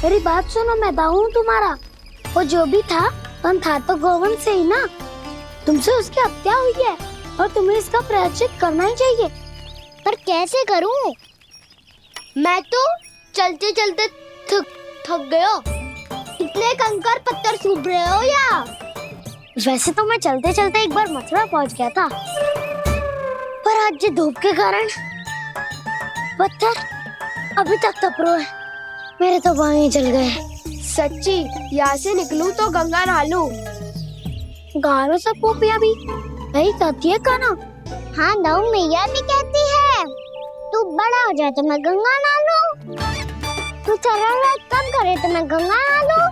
मेरी बात सुनो, मैं दाऊ हूँ तुम्हारा। वो जो भी था तो गोवन से ही ना। तुमसे उसकी हत्या हुई है और तुम्हें इसका प्रायश्चित करना ही चाहिए। पर कैसे करूं? मैं तो चलते चलते थक गया। इतने कंकर पत्थर सूख रहे हो या? वैसे तो मैं चलते चलते एक बार मथुरा पहुंच गया था, पर आज ये धूप के कारण पत्थर अभी तक तप रहे हैं। मेरे तो पाँव ही जल गए। सच्ची, यहाँ से निकलूं तो गंगा नहा लूं। गाँव में सब पोपिया भी यही कहती है काना। हाँ, दाऊ मैया भी कहती है तू बड़ा हो जाए तो मैं गंगा नहा लूं, तू चरण कम करे तो मैं गंगा नहा लूं,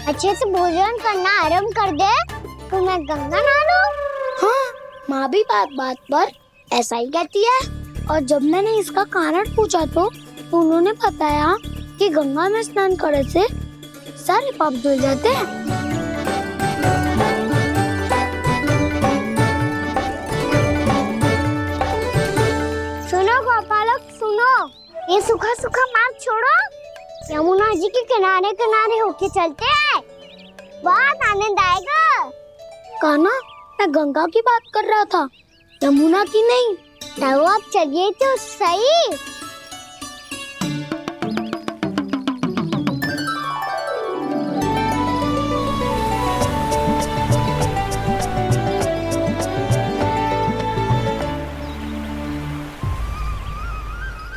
अच्छे से भोजन करना आरंभ कर दे तो मैं गंगा नहा लूं। हाँ, माँ भी बात बात पर ऐसा ही कहती है। और जब मैंने इसका कारण पूछा तो उन्होंने बताया कि गंगा में स्नान करने से सारे पाप धुल जाते हैं। सुनो गोपालक, सुनो, ये सूखा सूखा मार्ग छोड़ो, यमुना जी के किनारे किनारे होके चलते हैं, बहुत आनंद आएगा। काना, मैं गंगा की बात कर रहा था, यमुना की नहीं। तो आप चलिए तो सही।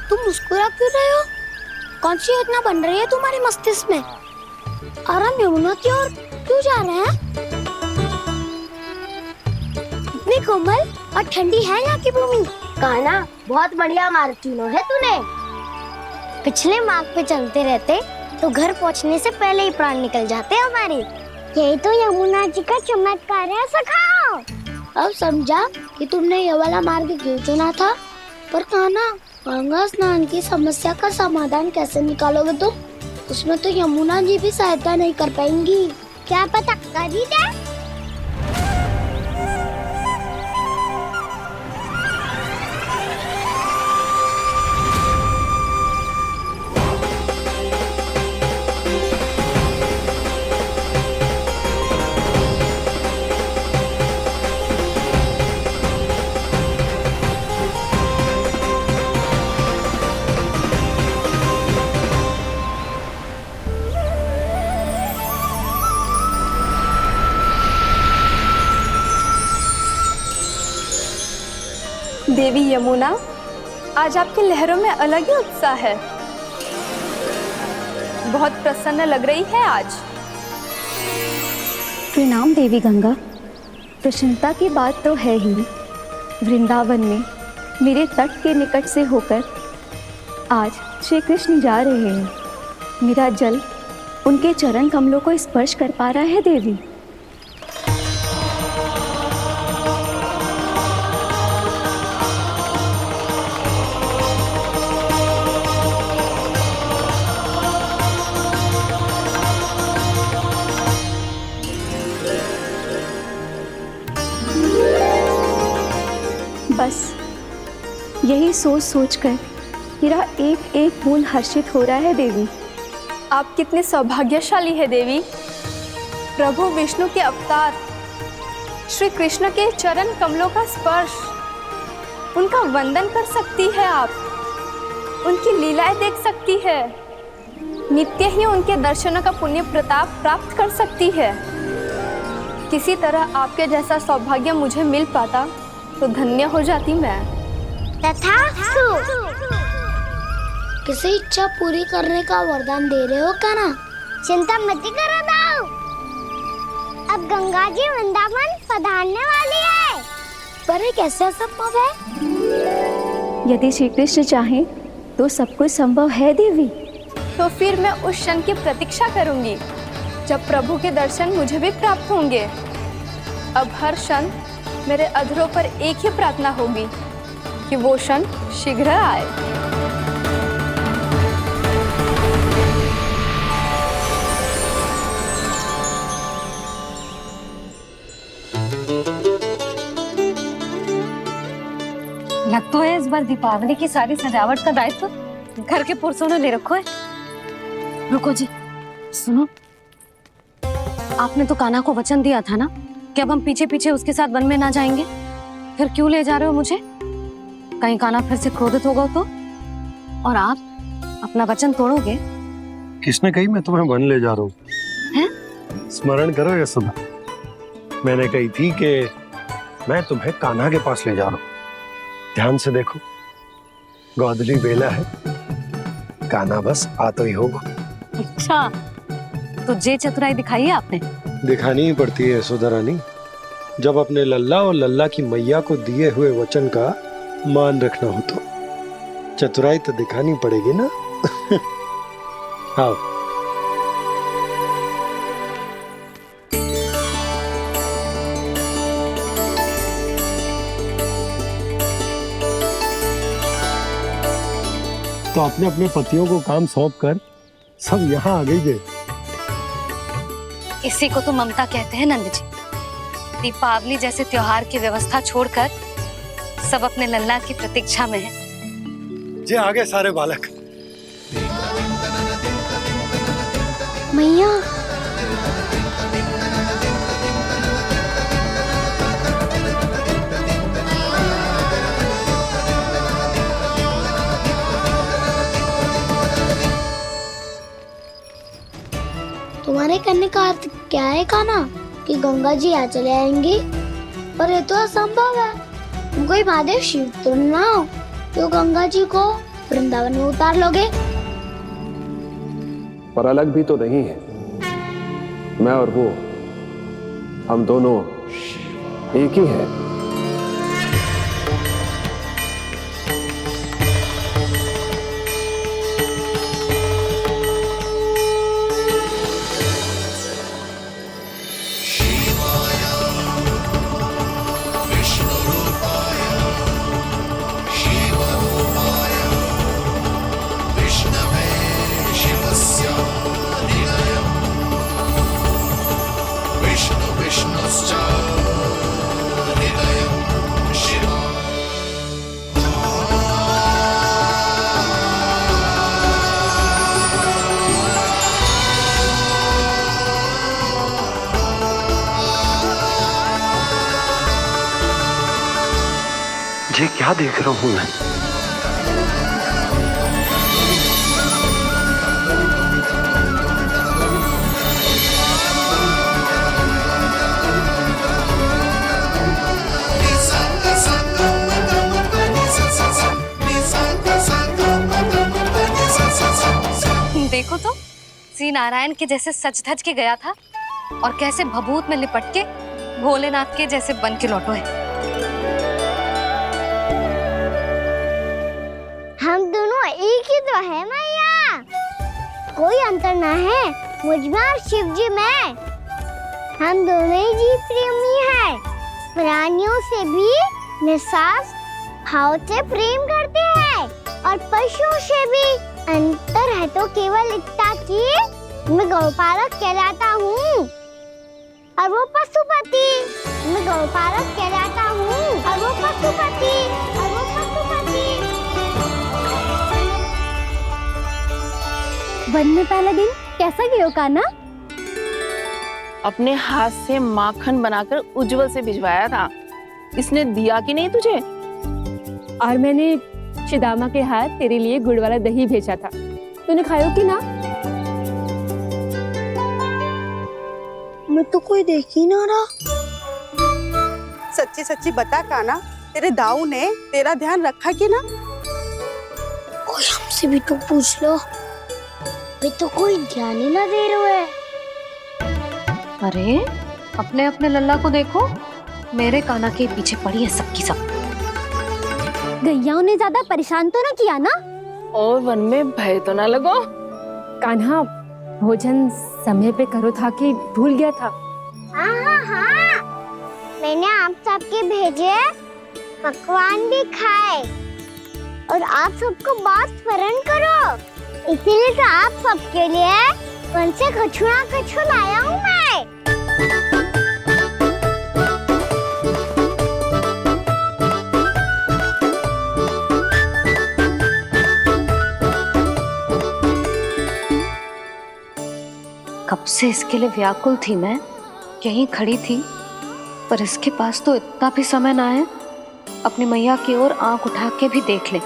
तुम मुस्कुरा क्यों रहे हो? कौन सी योजना बन रही है तुम्हारे मस्तिष्क में? और हम यमुना की ओर क्यों जा रहे हैं? इतनी कोमल और ठंडी है यहाँ की भूमि। कान्हा, बहुत बढ़िया मार्ग चुना है तूने। पिछले मार्ग पे चलते रहते तो घर पहुँचने से पहले ही प्राण निकल जाते हमारे। यही तो यमुना जी का चमत्कार है सखाओ। अब समझा कि तुमने ये वाला मार्ग क्यों चुना था। पर कान्हा, गंगा स्नान की समस्या का समाधान कैसे निकालोगे तुम? उसमें तो यमुना जी भी सहायता नहीं कर पाएंगी। क्या पता कर ही दे। देवी यमुना, आज आपकी लहरों में अलग ही उत्साह है। बहुत प्रसन्न लग रही है आज। प्रणाम देवी गंगा। प्रसन्नता की बात तो है ही। वृंदावन में मेरे तट के निकट से होकर आज श्री कृष्ण जा रहे हैं। मेरा जल उनके चरण कमलों को स्पर्श कर पा रहा है देवी। बस यही सोच सोचकर मेरा एक एक फूल हर्षित हो रहा है देवी। आप कितने सौभाग्यशाली है देवी। प्रभु विष्णु के अवतार श्री कृष्ण के चरण कमलों का स्पर्श, उनका वंदन कर सकती है आप, उनकी लीलाएं देख सकती है, नित्य ही उनके दर्शनों का पुण्य प्रताप प्राप्त कर सकती है। किसी तरह आपके जैसा सौभाग्य मुझे मिल पाता तो धन्य हो जाती मैं। तथास्तु। किसी इच्छा पूरी करने का वरदान दे रहे हो कान्हा? चिंता मत करो दाऊ, अब गंगा जी वृंदावन पधारने वाली है। पर ये कैसे संभव है? यदि श्री कृष्ण चाहें तो सब कुछ संभव है देवी। तो फिर मैं उस क्षण की प्रतीक्षा करूंगी जब प्रभु के दर्शन मुझे भी प्राप्त होंगे। अब हर क्षण मेरे अधरों पर एक ही प्रार्थना होगी कि वो क्षण शीघ्र आए। लगता है इस बार दीपावली की सारी सजावट का दायित्व घर के पुरुषों ने ले रखा है। रुको जी, सुनो, आपने तो कान्हा को वचन दिया था ना कि अब हम पीछे पीछे उसके साथ वन में ना जाएंगे। फिर क्यों ले जा रहे हो मुझे? कहीं कान्हा फिर से क्रोधित होगा तो? और आप अपना वचन तोड़ोगे? किसने कही मैं तुम्हें वन ले जा रहा हूँ? स्मरण करो यशोदा, मैंने कही थी कि मैं तुम्हें कान्हा के पास ले जा रहा हूँ। ध्यान से देखो, गोदली बेला है, कान्हा बस आ तो ही होगा। अच्छा, तो जे चतुराई दिखाई है आपने? दिखानी ही पड़ती है यशोदा रानी, जब अपने लल्ला और लल्ला की मैया को दिए हुए वचन का मान रखना हो तो चतुराई तो दिखानी पड़ेगी ना। आओ। तो अपने अपने पतियों को काम सौंप कर सब यहाँ आ गई थे। इसी को तो ममता कहते हैं नंद जी। दीपावली जैसे त्योहार की व्यवस्था छोड़कर सब अपने लल्ला की प्रतीक्षा में हैं। जे आगे सारे बालक। मैया, तुम्हारे करने का अर्थ क्या है कान्हा? कि गंगा जी आ चले आएंगी? पर ये तो असंभव है। तुम कोई महादेव शिव तो ना हो तो गंगा जी को वृंदावन में उतार लोगे? पर अलग भी तो नहीं है। मैं और वो, हम दोनों एक ही हैं। ये क्या देख रहा हूँ मैं? देखो तो, श्री नारायण के जैसे सच धज के गया था और कैसे भभूत में लिपट के भोलेनाथ के जैसे बन के लौटो है। हम दोनों एक ही तो है मैया, कोई अंतर ना है मुझ में और शिव जी में। हम दोनों ही जीव प्रेमी हैं, प्राणियों से भी निस्वार्थ भाव से प्रेम करते हैं और पशुओं से भी। अंतर है तो केवल इतना कि मैं गौपालक कहलाता हूँ और वो पशुपति। मैं गौपालक कहलाता हूँ और वो पशुपति। वन में पहला दिन कैसा गया कान्हा? अपने हाथ से माखन बनाकर उज्जवल से भिजवाया था। इसने दिया कि नहीं तुझे? और मैंने शिदामा के हाथ तेरे लिए गुड़ वाला दही भेजा था, तूने खायो कि ना? मैं तो कोई देख ही ना रहा। सच्ची सच्ची बता कान्हा, तेरे दाऊ ने तेरा ध्यान रखा कि ना? कोई हमसे भी तो पूछ लो, वे तो कोई ध्यान ही ना दे रहे है। अरे अपने अपने लल्ला को देखो, मेरे कान्हा के पीछे पड़ी है सबकी सब। गैयाओं ने ज्यादा परेशान तो ना किया ना? और वन में भय तो ना लगो? कान्हा भोजन समय पे करो था कि भूल गया था? हाँ, मैंने आप सबके भेजे पकवान भी खाए और आप सबको बात स्मरण करो, इसीलिए तो आप सबके लिए वन से कछुआ कछु लाया हूँ मैं। कब से इसके लिए व्याकुल थी मैं, यहीं खड़ी थी, पर इसके पास तो इतना भी समय ना है अपनी मैया की ओर आंख उठा के भी देख ले।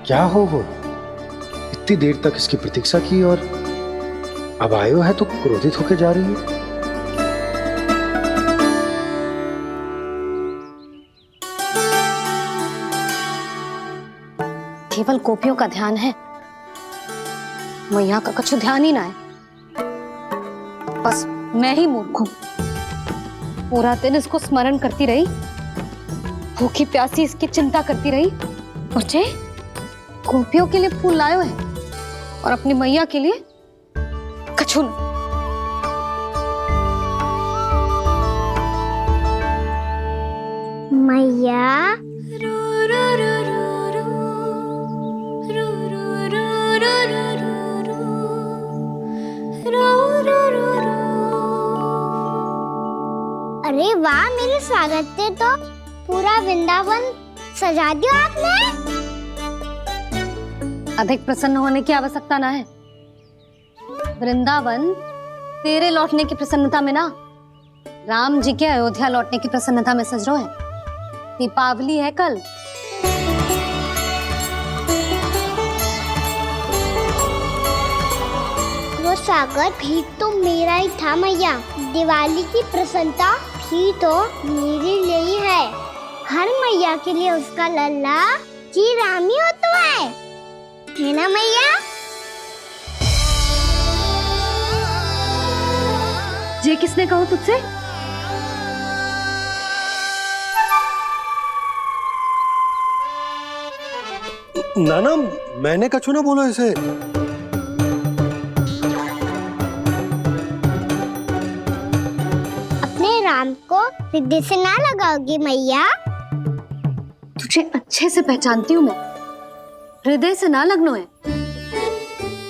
क्या हो वो? इतनी देर तक इसकी प्रतीक्षा की और अब आयो है तो क्रोधित होकर जा रही है। केवल गोपियों का ध्यान है, मैया का कुछ ध्यान ही ना है। बस मैं ही मूर्ख हूं, पूरा दिन इसको स्मरण करती रही, भूखी प्यासी इसकी चिंता करती रही, और जे गोपियों के लिए फूल लायो है और अपनी मैया के लिए कछु न। मैया अरे वाह, मेरे स्वागत से तो पूरा वृंदावन सजा दिया आपने। अधिक प्रसन्न होने की आवश्यकता ना है। वृंदावन तेरे लौटने की प्रसन्नता में ना, राम जी के अयोध्या लौटने की प्रसन्नता में सज रहे हैं। दीपावली है कल। वो स्वागत भी तो मेरा ही था मैया। दिवाली की प्रसन्नता भी तो मेरे लिए ही है। हर मैया के लिए उसका लल्ला जी राम ही होता है ना मैया? ये किसने कहा तुझसे? नाना, मैंने कछु ना बोला इसे। अपने राम को हृदय से ना लगाओगी मैया? तुझे अच्छे से पहचानती हूँ मैं, हृदय से ना लगनो है।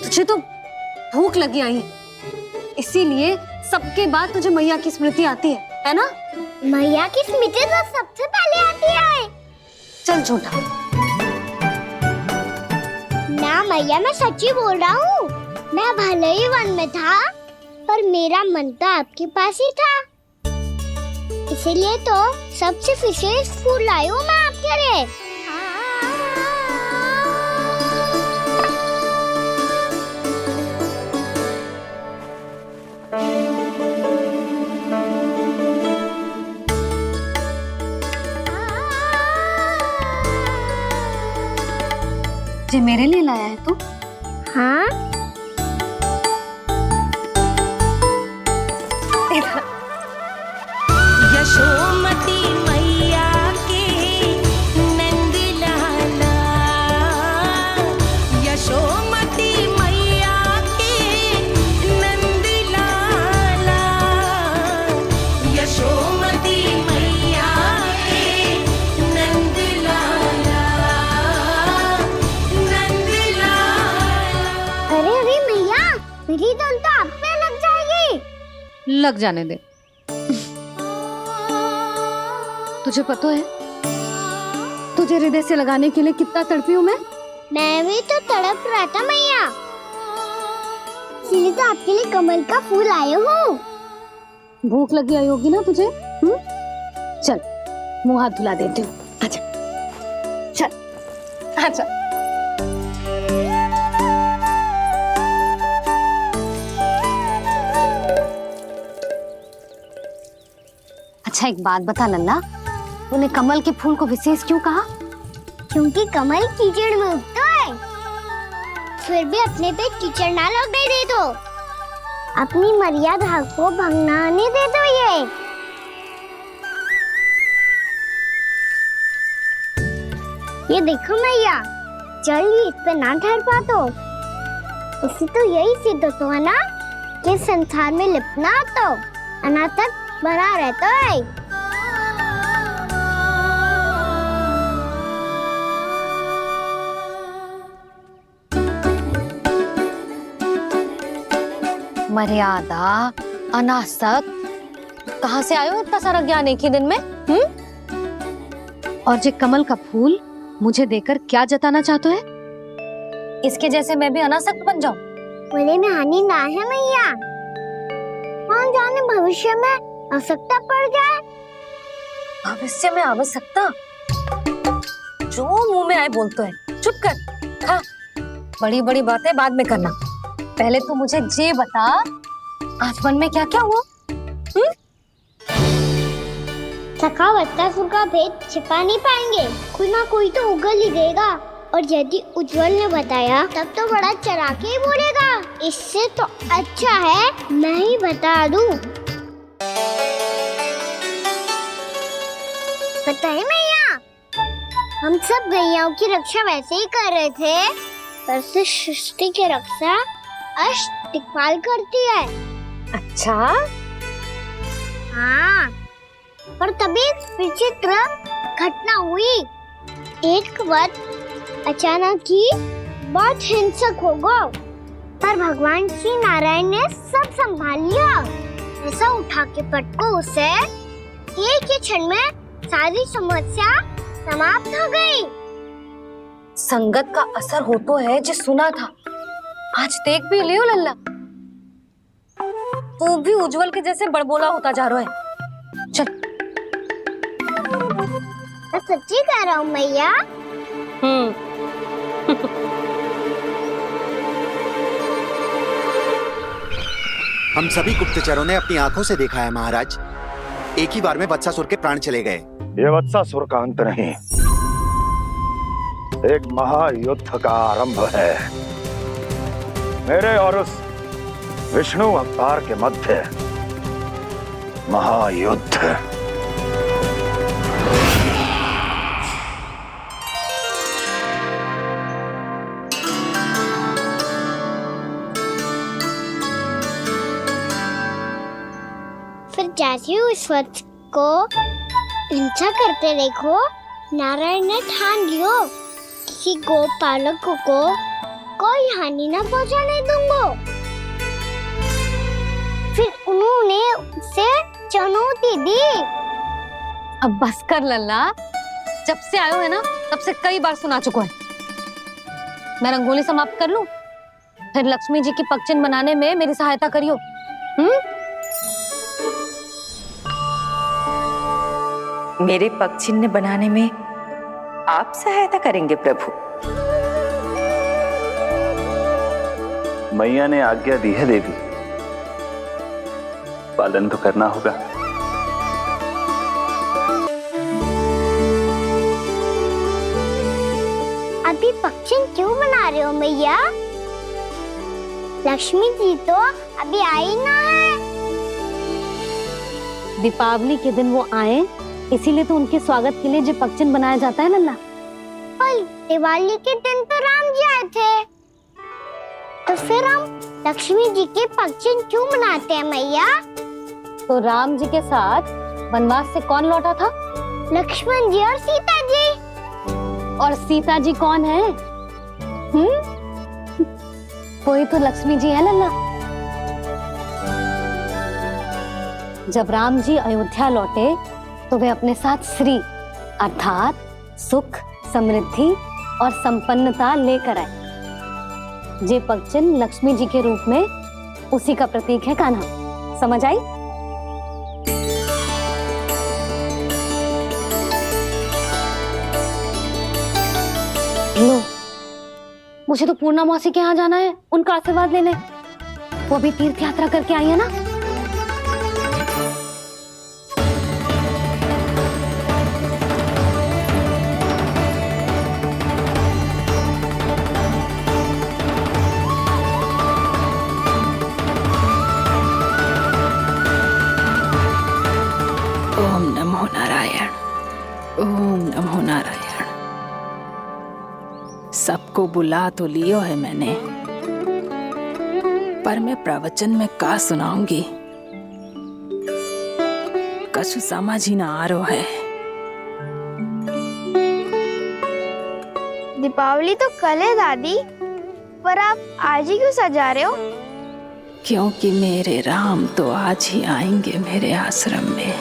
तुझे तो भूख लगी आई है, इसीलिए सबके बाद तुझे मैया की स्मृति आती है ना? मैया की स्मृति तो सबसे पहले आती है। चल झूठा। ना मैया, मैं सच्ची बोल रहा हूँ। मैं भले ही वन में था, पर मेरा मन तो आपके पास ही था। इसीलिए तो सबसे विशेष फूल लाई हूँ मैं आपके लिए। ये मेरे लिए लाया है तू? हाँ, यशोमती मैया के नंद लाला, यशोमती मैया के नंद लाला, यशोमती मैया के नंद लाला, नंद लाला। अरे अरे मैया, मेरी धुन तो आप पे लग जाएगी। लग जाने दे। तुझे पता है तुझे हृदय से लगाने के लिए कितना तड़पी हूँ मैं? मैं भी तो तड़प रहा था मैया, इसीलिए तो आपके लिए कमल का फूल आए हूँ। भूख लगी आई होगी ना तुझे? चल मुंह हाथ धुला देती हूँ। आजा, चल आजा। अच्छा एक बात बता लल्ला, तूने कमल के फूल को विशेष क्यों कहा? क्योंकि कमल कीचड़ में उगता है, फिर भी अपने पे कीचड़ ना लगने दे दो। अपनी मर्यादा को भंग ना आने दे दो। ये देखो मैया, जल ही इस पे ना ठहर पा तो इसी तो यही सिद्ध होता है ना कि संसार में लिपना तो अनाथक बना रहता है। मर्यादा, अनासक, कहाँ से आयो इतना सारा ज्ञान एक ही दिन में? और ये कमल का फूल मुझे देकर क्या जताना चाहते है? इसके जैसे मैं भी अनासक्त बन जाऊं? बोले में हानि ना है मैया, कौन जाने भविष्य में आवश्यकता पड़ जाए। भविष्य में आवश्यकता? जो मुंह में आए बोलते हैं, चुप कर। हाँ, बड़ी बड़ी बातें बाद में करना, पहले तू मुझे ये बता आज मन में क्या क्या हुआ? सखा बत्तासुर का भेद छिपा नहीं पाएंगे, कोई ना कोई तो उगल ही देगा। और यदि उज्जवल ने बताया तब तो बड़ा चला के ही बोलेगा। इससे तो अच्छा है मैं ही बता दूं। पता है मैया, हम सब गैयाओं की रक्षा वैसे ही कर रहे थे, पर से सृष्टि की रक्षा अष्टदिक्पाल करती है। अच्छा, हाँ, पर तभी विचित्र घटना हुई। एक वक्त अचानक ही बहुत हिंसक हो गया, पर भगवान श्री नारायण ने सब संभाल लिया। ऐसा उठा के पटको उसे, एक ही क्षण में सारी समस्या समाप्त हो गई। संगत का असर हो तो है जो सुना था, आज देख भी लियो लल्ला, तू भी उज्जवल के जैसे बड़बोला होता जा रहा है। चल। मैं सच्ची कह रहा हूँ मैया। हम सभी गुप्तचरों ने अपनी आंखों से देखा है महाराज, एक ही बार में वत्सासुर के प्राण चले गए। ये वत्सासुर का अंत नहीं, एक महायुद्ध का आरंभ है। मेरे और उस विष्णु अवतार के मध्य महायुद्ध। फिर जैसे ही उस वक्त को हिंसा करते देखो, नारायण ने ठान लियो किसी गोपालक को कोई हानि न पहुंचाने दूंगा। फिर उन्होंने उसे चुनौती दी। अब बस कर लल्ला, जब से आयो है ना तब से कई बार सुना चुका है। मैं रंगोली समाप्त कर लूं, फिर लक्ष्मी जी की पगचिन बनाने में मेरी सहायता करियो। मेरे पगचिन्ह बनाने में आप सहायता करेंगे प्रभु? मैया ने आज्ञा दी है देवी, पालन तो करना होगा। अभी पक्षी क्यों बना रहे हो मैया? लक्ष्मी जी तो अभी आई ना है। दीपावली के दिन वो आए, इसीलिए तो उनके स्वागत के लिए जो पगचिन बनाया जाता है लल्ला। पर दिवाली के दिन तो राम जी आए थे, तो फिर हम लक्ष्मी जी के पगचिन क्यों बनाते हैं मैया? तो राम जी के साथ वनवास से कौन लौटा था? लक्ष्मण जी और सीता जी। और सीता जी कौन है? कोई तो लक्ष्मी जी है लल्ला। जब राम जी अयोध्या लौटे तो वे अपने साथ श्री अर्थात सुख, समृद्धि और संपन्नता लेकर आए। जे पगचिन लक्ष्मी जी के रूप में उसी का प्रतीक है कान्हा। समझ आई? लो, मुझे तो पूर्णा मौसी के यहाँ जाना है, उनका आशीर्वाद लेने। वो भी तीर्थ यात्रा करके आई है ना। ओम नमो नारायण, ओम नमो नारायण। सबको बुला तो लियो है मैंने, पर मैं प्रवचन में का सुनाऊंगी, कछु समझ ही ना आ रहा है। दीपावली तो कल है दादी, पर आप आज ही क्यों सजा रहे हो? क्योंकि मेरे राम तो आज ही आएंगे मेरे आश्रम में।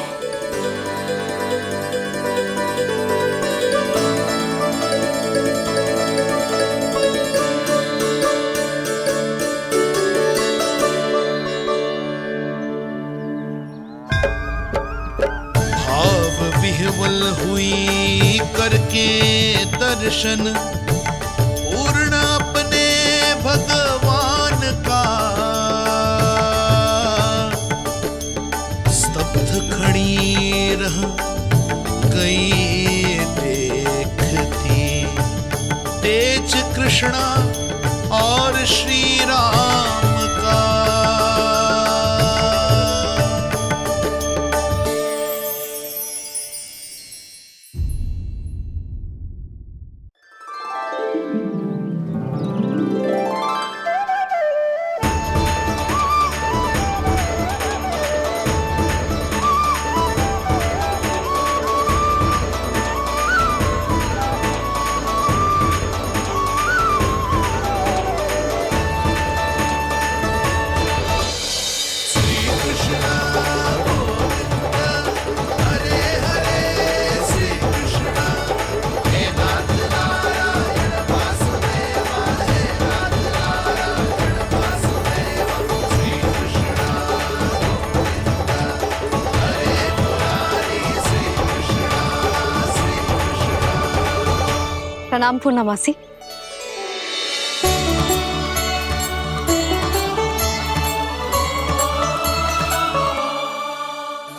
भाव विह्वल हुई करके दर्शन पूर्ण अपने भगवान का, स्तब्ध खड़ी रह गई देखती तेज कृष्णा और श्री राम का। प्रणाम पूर्णमासी।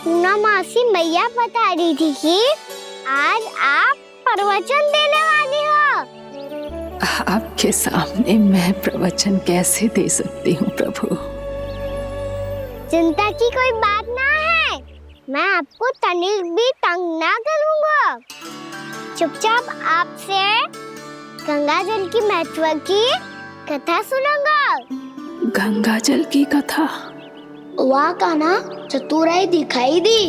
पूर्णमासी मैया बता रही थी कि आज आप प्रवचन देने वाली हो। आपके सामने मैं प्रवचन कैसे दे सकती हूँ प्रभु? चिंता की कोई बात ना है, मैं आपको तनिक भी तंग ना करूँगा। चुपचाप आपसे गंगा जल की महत्व की कथा सुनूंगा। गंगा जल की कथा? वाह कान्हा, चतुराई दिखाई दी।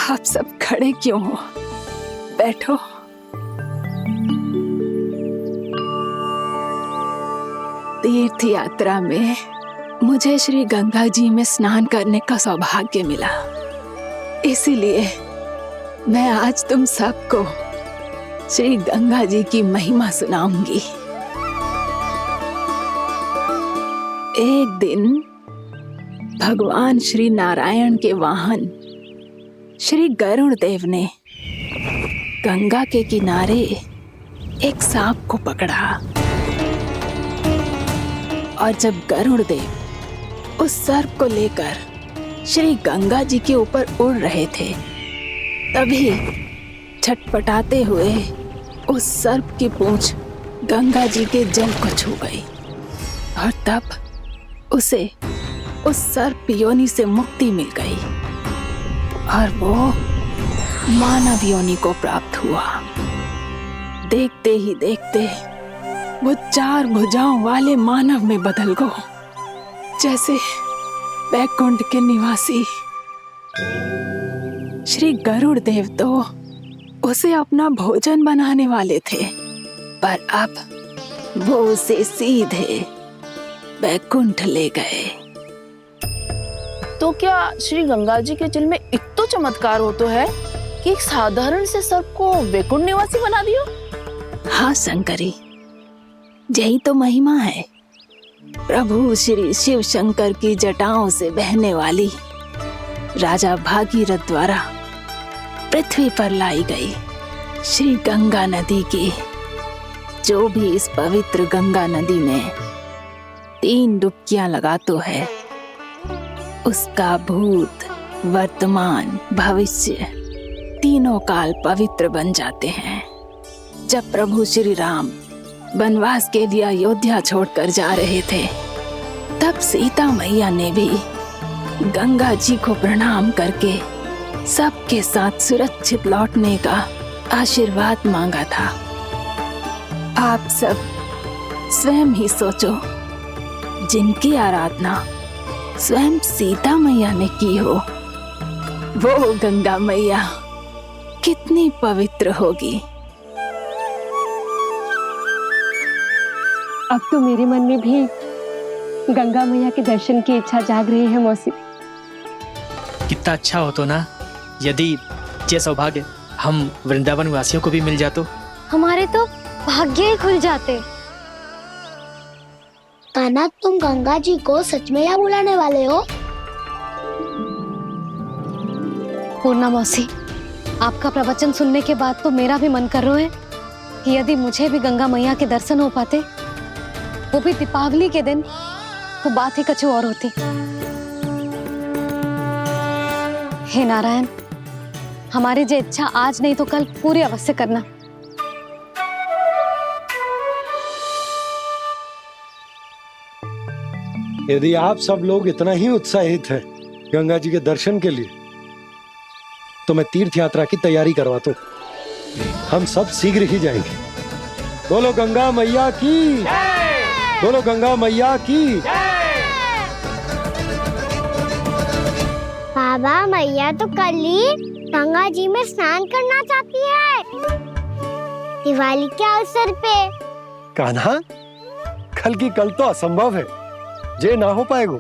आप सब खड़े क्यों हो? बैठो। तीर्थ यात्रा में मुझे श्री गंगा जी में स्नान करने का सौभाग्य मिला, इसीलिए मैं आज तुम सबको श्री गंगा जी की महिमा सुनाऊंगी। एक दिन भगवान श्री नारायण के वाहन श्री गरुड़ देव ने गंगा के किनारे एक सांप को पकड़ा, और जब गरुड़ देव उस सर्प को लेकर श्री गंगा जी के ऊपर उड़ रहे थे, तभी छटपटाते हुए उस सर्प की पूंछ गंगा जी के जल को छू गई, और तब उसे उस सर्प योनि से मुक्ति मिल गई और वो मानव योनि को प्राप्त हुआ। देखते ही देखते वो 4 भुजाओं वाले मानव में बदल गो, जैसे वैकुंठ के निवासी। श्री गरुड़ देव तो उसे अपना भोजन बनाने वाले थे, पर अब वो उसे सीधे वैकुंठ ले गए। तो क्या श्री गंगा जी के जल में इतना चमत्कार हो तो है कि एक साधारण से सर्प को वैकुंठ निवासी बना दियो? हाँ शंकरी, यही तो महिमा है। प्रभु श्री शिव शंकर की जटाओं से बहने वाली राजा भागीरथ द्वारा पृथ्वी पर लाई गई श्री गंगा नदी की, जो भी इस पवित्र गंगा नदी में 3 डुबकियां लगातो है, उसका भूत, वर्तमान, भविष्य तीनों काल पवित्र बन जाते हैं। जब प्रभु श्री राम वनवास के लिए अयोध्या छोड़कर जा रहे थे, तब सीता मैया ने भी गंगा जी को प्रणाम करके सबके साथ सुरक्षित लौटने का आशीर्वाद मांगा था। आप सब स्वयं ही सोचो, जिनकी आराधना स्वयं सीता मैया ने की हो, वो गंगा मैया कितनी पवित्र होगी। अब तो मेरे मन में भी गंगा मैया के दर्शन की इच्छा जाग रही है मौसी। कितना अच्छा हो तो ना यदि ये सौभाग्य हम वृंदावन वासियों को भी मिल जातो। हमारे तो भाग्य ही खुल जाते। कान्हा, तुम गंगा जी को सच में यहाँ बुलाने वाले हो? पूर्णा मौसी, आपका प्रवचन सुनने के बाद तो मेरा भी मन कर रहा है कि यदि मुझे भी गंगा मैया के दर्शन हो पाते, वो भी दीपावली के दिन, तो बात ही कुछ और होती। हे नारायण, हमारी जो इच्छा आज नहीं तो कल पूरी अवश्य करना। यदि आप सब लोग इतना ही उत्साहित हैं गंगा जी के दर्शन के लिए, तो मैं तीर्थ यात्रा की तैयारी करवाता हूँ। हम सब शीघ्र ही जाएंगे। बोलो गंगा मैया की, बोलो गंगा मैया की। बाबा, मैया तो कल ही गंगा जी में स्नान करना चाहती है, दिवाली के अवसर पे। कान्हा, कल की कल तो असंभव है, जे ना हो पाएगा।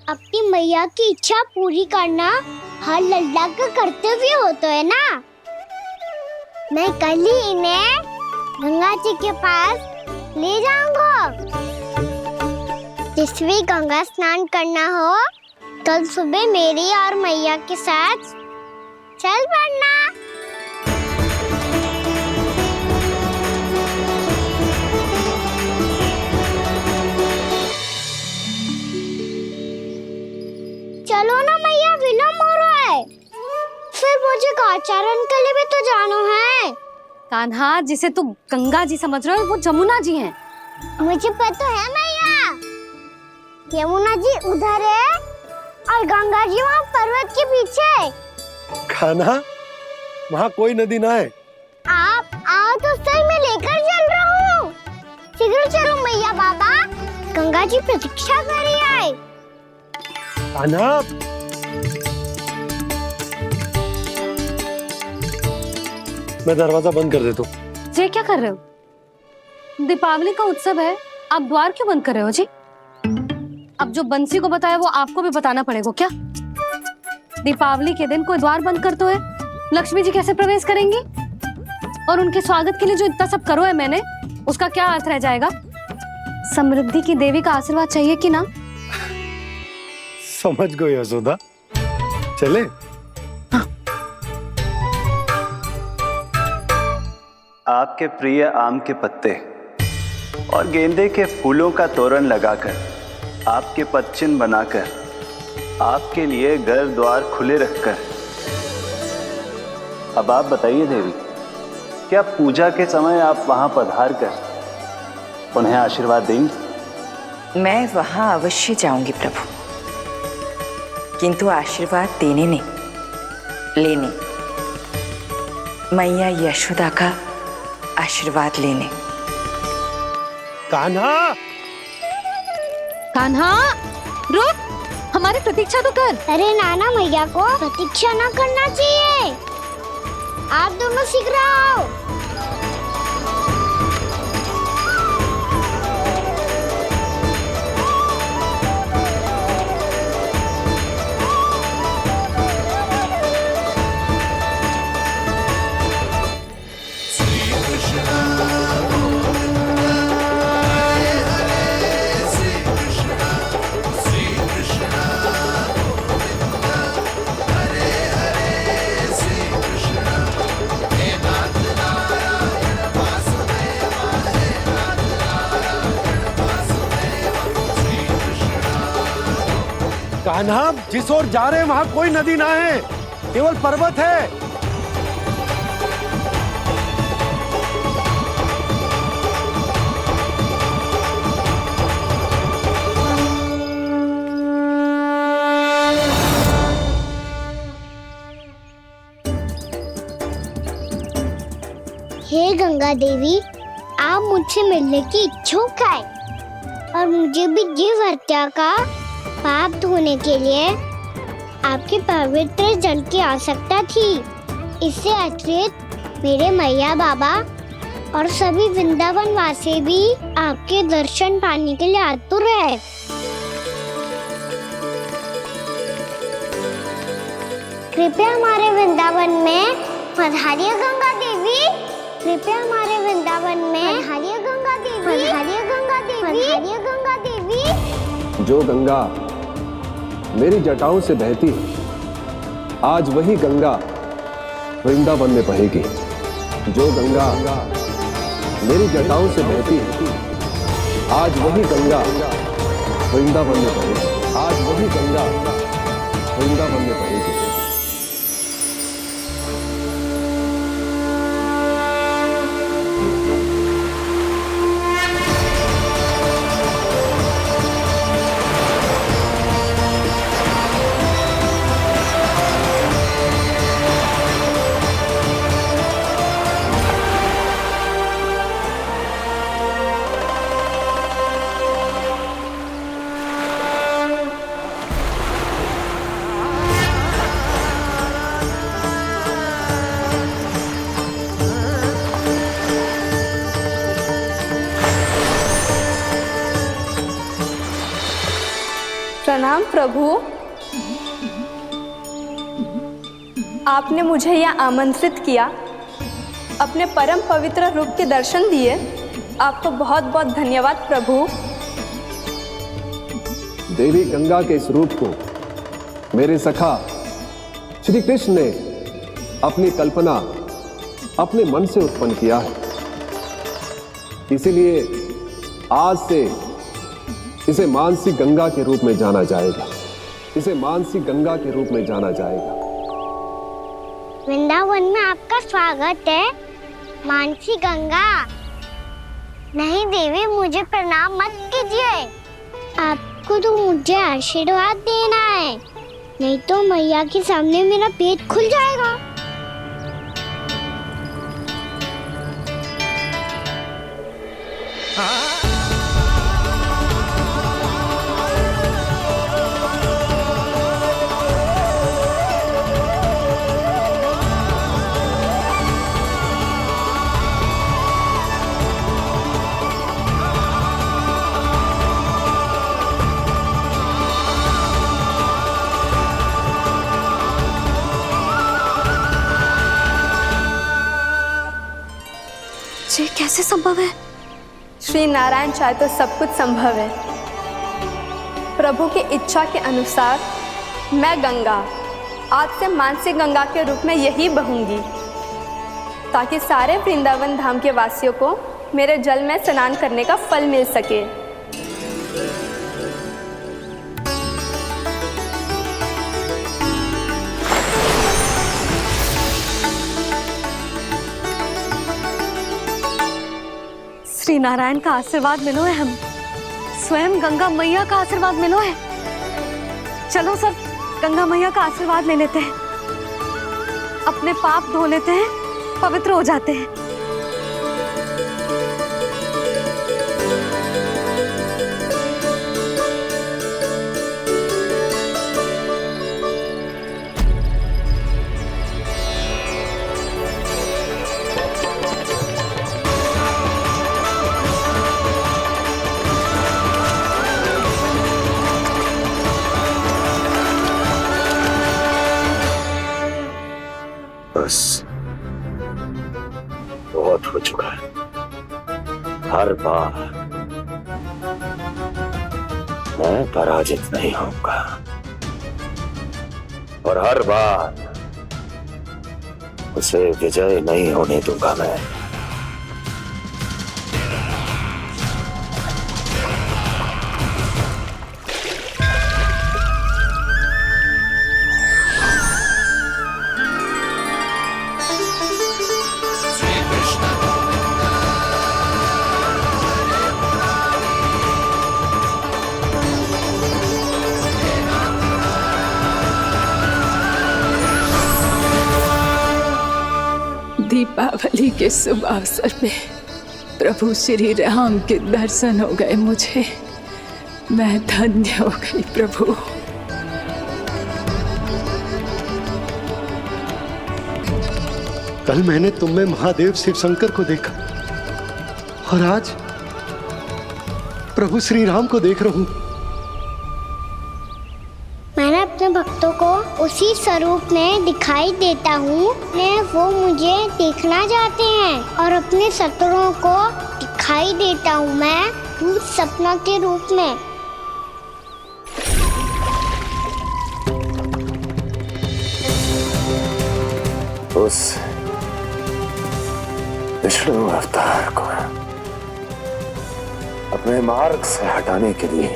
अपनी मैया की इच्छा पूरी करना हर लल्ला का कर्तव्य होता है ना। मैं कल ही इन्हें गंगा जी के पास ले जाऊंगा। जिस भी गंगा स्नान करना हो, कल सुबह मेरी और मैया के साथ चल पड़ना। चलो ना मैया, विलम्ब हो रहा है। फिर मुझे काचारण के लिए भी तो जाना है। कान्हा, जिसे तू गंगा जी समझ रहे हो, वो जमुना जी हैं। मुझे पता है मैया, यमुना जी उधर है और गंगा जी वहाँ पर्वत के पीछे। कान्हा, वहाँ कोई नदी ना है। आप आओ तो सही, मैं लेकर चल रहा हूँ। शीघ्र चलो मैया। बाबा, गंगा जी प्रतीक्षा कर रही है। कान्हा, मैं दरवाजा बंद कर देता हूँ। जी क्या कर रहे हो? दीपावली का उत्सव है, आप द्वार क्यों बंद कर रहे हो जी? अब जो बंसी को बताया वो आपको भी बताना पड़ेगा क्या? दीपावली के दिन कोई द्वार बंद कर तो है, लक्ष्मी जी कैसे प्रवेश करेंगी? और उनके स्वागत के लिए जो इतना सब करो है मैंने, उसका क्या अर्थ रह जाएगा? समृद्धि की देवी का आशीर्वाद चाहिए कि ना? समझ गई यशोदा, चले। आपके प्रिय आम के पत्ते और गेंदे के फूलों का तोरण लगाकर, आपके पदचिन्ह बनाकर, आपके लिए घर द्वार खुले रखकर, अब आप बताइए देवी, क्या पूजा के समय आप वहां पधार कर उन्हें आशीर्वाद देंगी? मैं वहां अवश्य जाऊंगी प्रभु, किंतु आशीर्वाद देने नहीं, लेने, मैया यशोदा का आशीर्वाद लेने। कान्हा, कान्हा, रुक, हमारी प्रतीक्षा तो कर। अरे नाना, मैया को प्रतीक्षा ना करना चाहिए। आप दोनों शीघ्र आओ। कान्हा, जिस ओर जा रहे हैं वहां कोई नदी ना है, केवल पर्वत है। हे गंगा देवी, आप मुझसे मिलने की इच्छुक है और मुझे भी जीव हत्या का पाप धोने के लिए आपके पवित्र जल की आवश्यकता थी। इससे अतिरिक्त मेरे मैया बाबा और सभी वृंदावन वासी भी आपके दर्शन पाने के लिए आतुर है। कृपया हमारे वृंदावन में पधारिए गंगा देवी। कृपया हमारे वृंदावन में पधारिए गंगा देवी। पधारिए गंगा देवी। पधारिए गंगा देवी। जो गंगा मेरी जटाओं से बहती है, आज वही गंगा वृंदावन में बहेगी। जो गंगा मेरी जटाओं से बहती है, आज वही गंगा वृंदावन में बहेगी। आज वही गंगा वृंदावन में बहेगी। प्रणाम प्रभु। आपने मुझे यह आमंत्रित किया, अपने परम पवित्र रूप के दर्शन दिए। आपको बहुत बहुत धन्यवाद प्रभु। देवी गंगा के इस रूप को मेरे सखा श्री कृष्ण ने अपनी कल्पना अपने मन से उत्पन्न किया है। इसीलिए आज से इसे मानसी गंगा के रूप में जाना जाएगा। इसे मानसी गंगा के रूप में जाना जाएगा। वृंदावन में आपका स्वागत है मानसी गंगा। नहीं देवी, मुझे प्रणाम मत कीजिए। आपको तो मुझे आशीर्वाद देना है, नहीं तो मैया के सामने मेरा पेट खुल जाएगा। ये कैसे संभव है? श्री नारायण चाहे तो सब कुछ संभव है। प्रभु की इच्छा के अनुसार मैं गंगा आज से मानसी गंगा के रूप में यही बहूंगी, ताकि सारे वृंदावन धाम के वासियों को मेरे जल में स्नान करने का फल मिल सके। श्री नारायण का आशीर्वाद मिलो है, हम स्वयं गंगा मैया का आशीर्वाद मिलो है। चलो सब गंगा मैया का आशीर्वाद ले लेते हैं, अपने पाप धो लेते हैं, पवित्र हो जाते हैं। बस बहुत हो चुका है। हर बार मैं पराजित नहीं होऊंगा और हर बार उसे विजय नहीं होने दूंगा मैं। दीपावली के शुभ अवसर पे प्रभु श्री राम के दर्शन हो गए मुझे। मैं धन्य हो गई प्रभु। कल मैंने तुम में महादेव शिव शंकर को देखा। और आज प्रभु श्री राम को देख रहा हूं। मैंने अपने भक्तों को उसी स्वरूप में दिखाई देता हूँ वो मुझे देखना चाहते हैं, और अपने शत्रुओं को दिखाई देता हूँ मैं भूत सपना के रूप में। उस विष्णु अवतार को अपने मार्ग से हटाने के लिए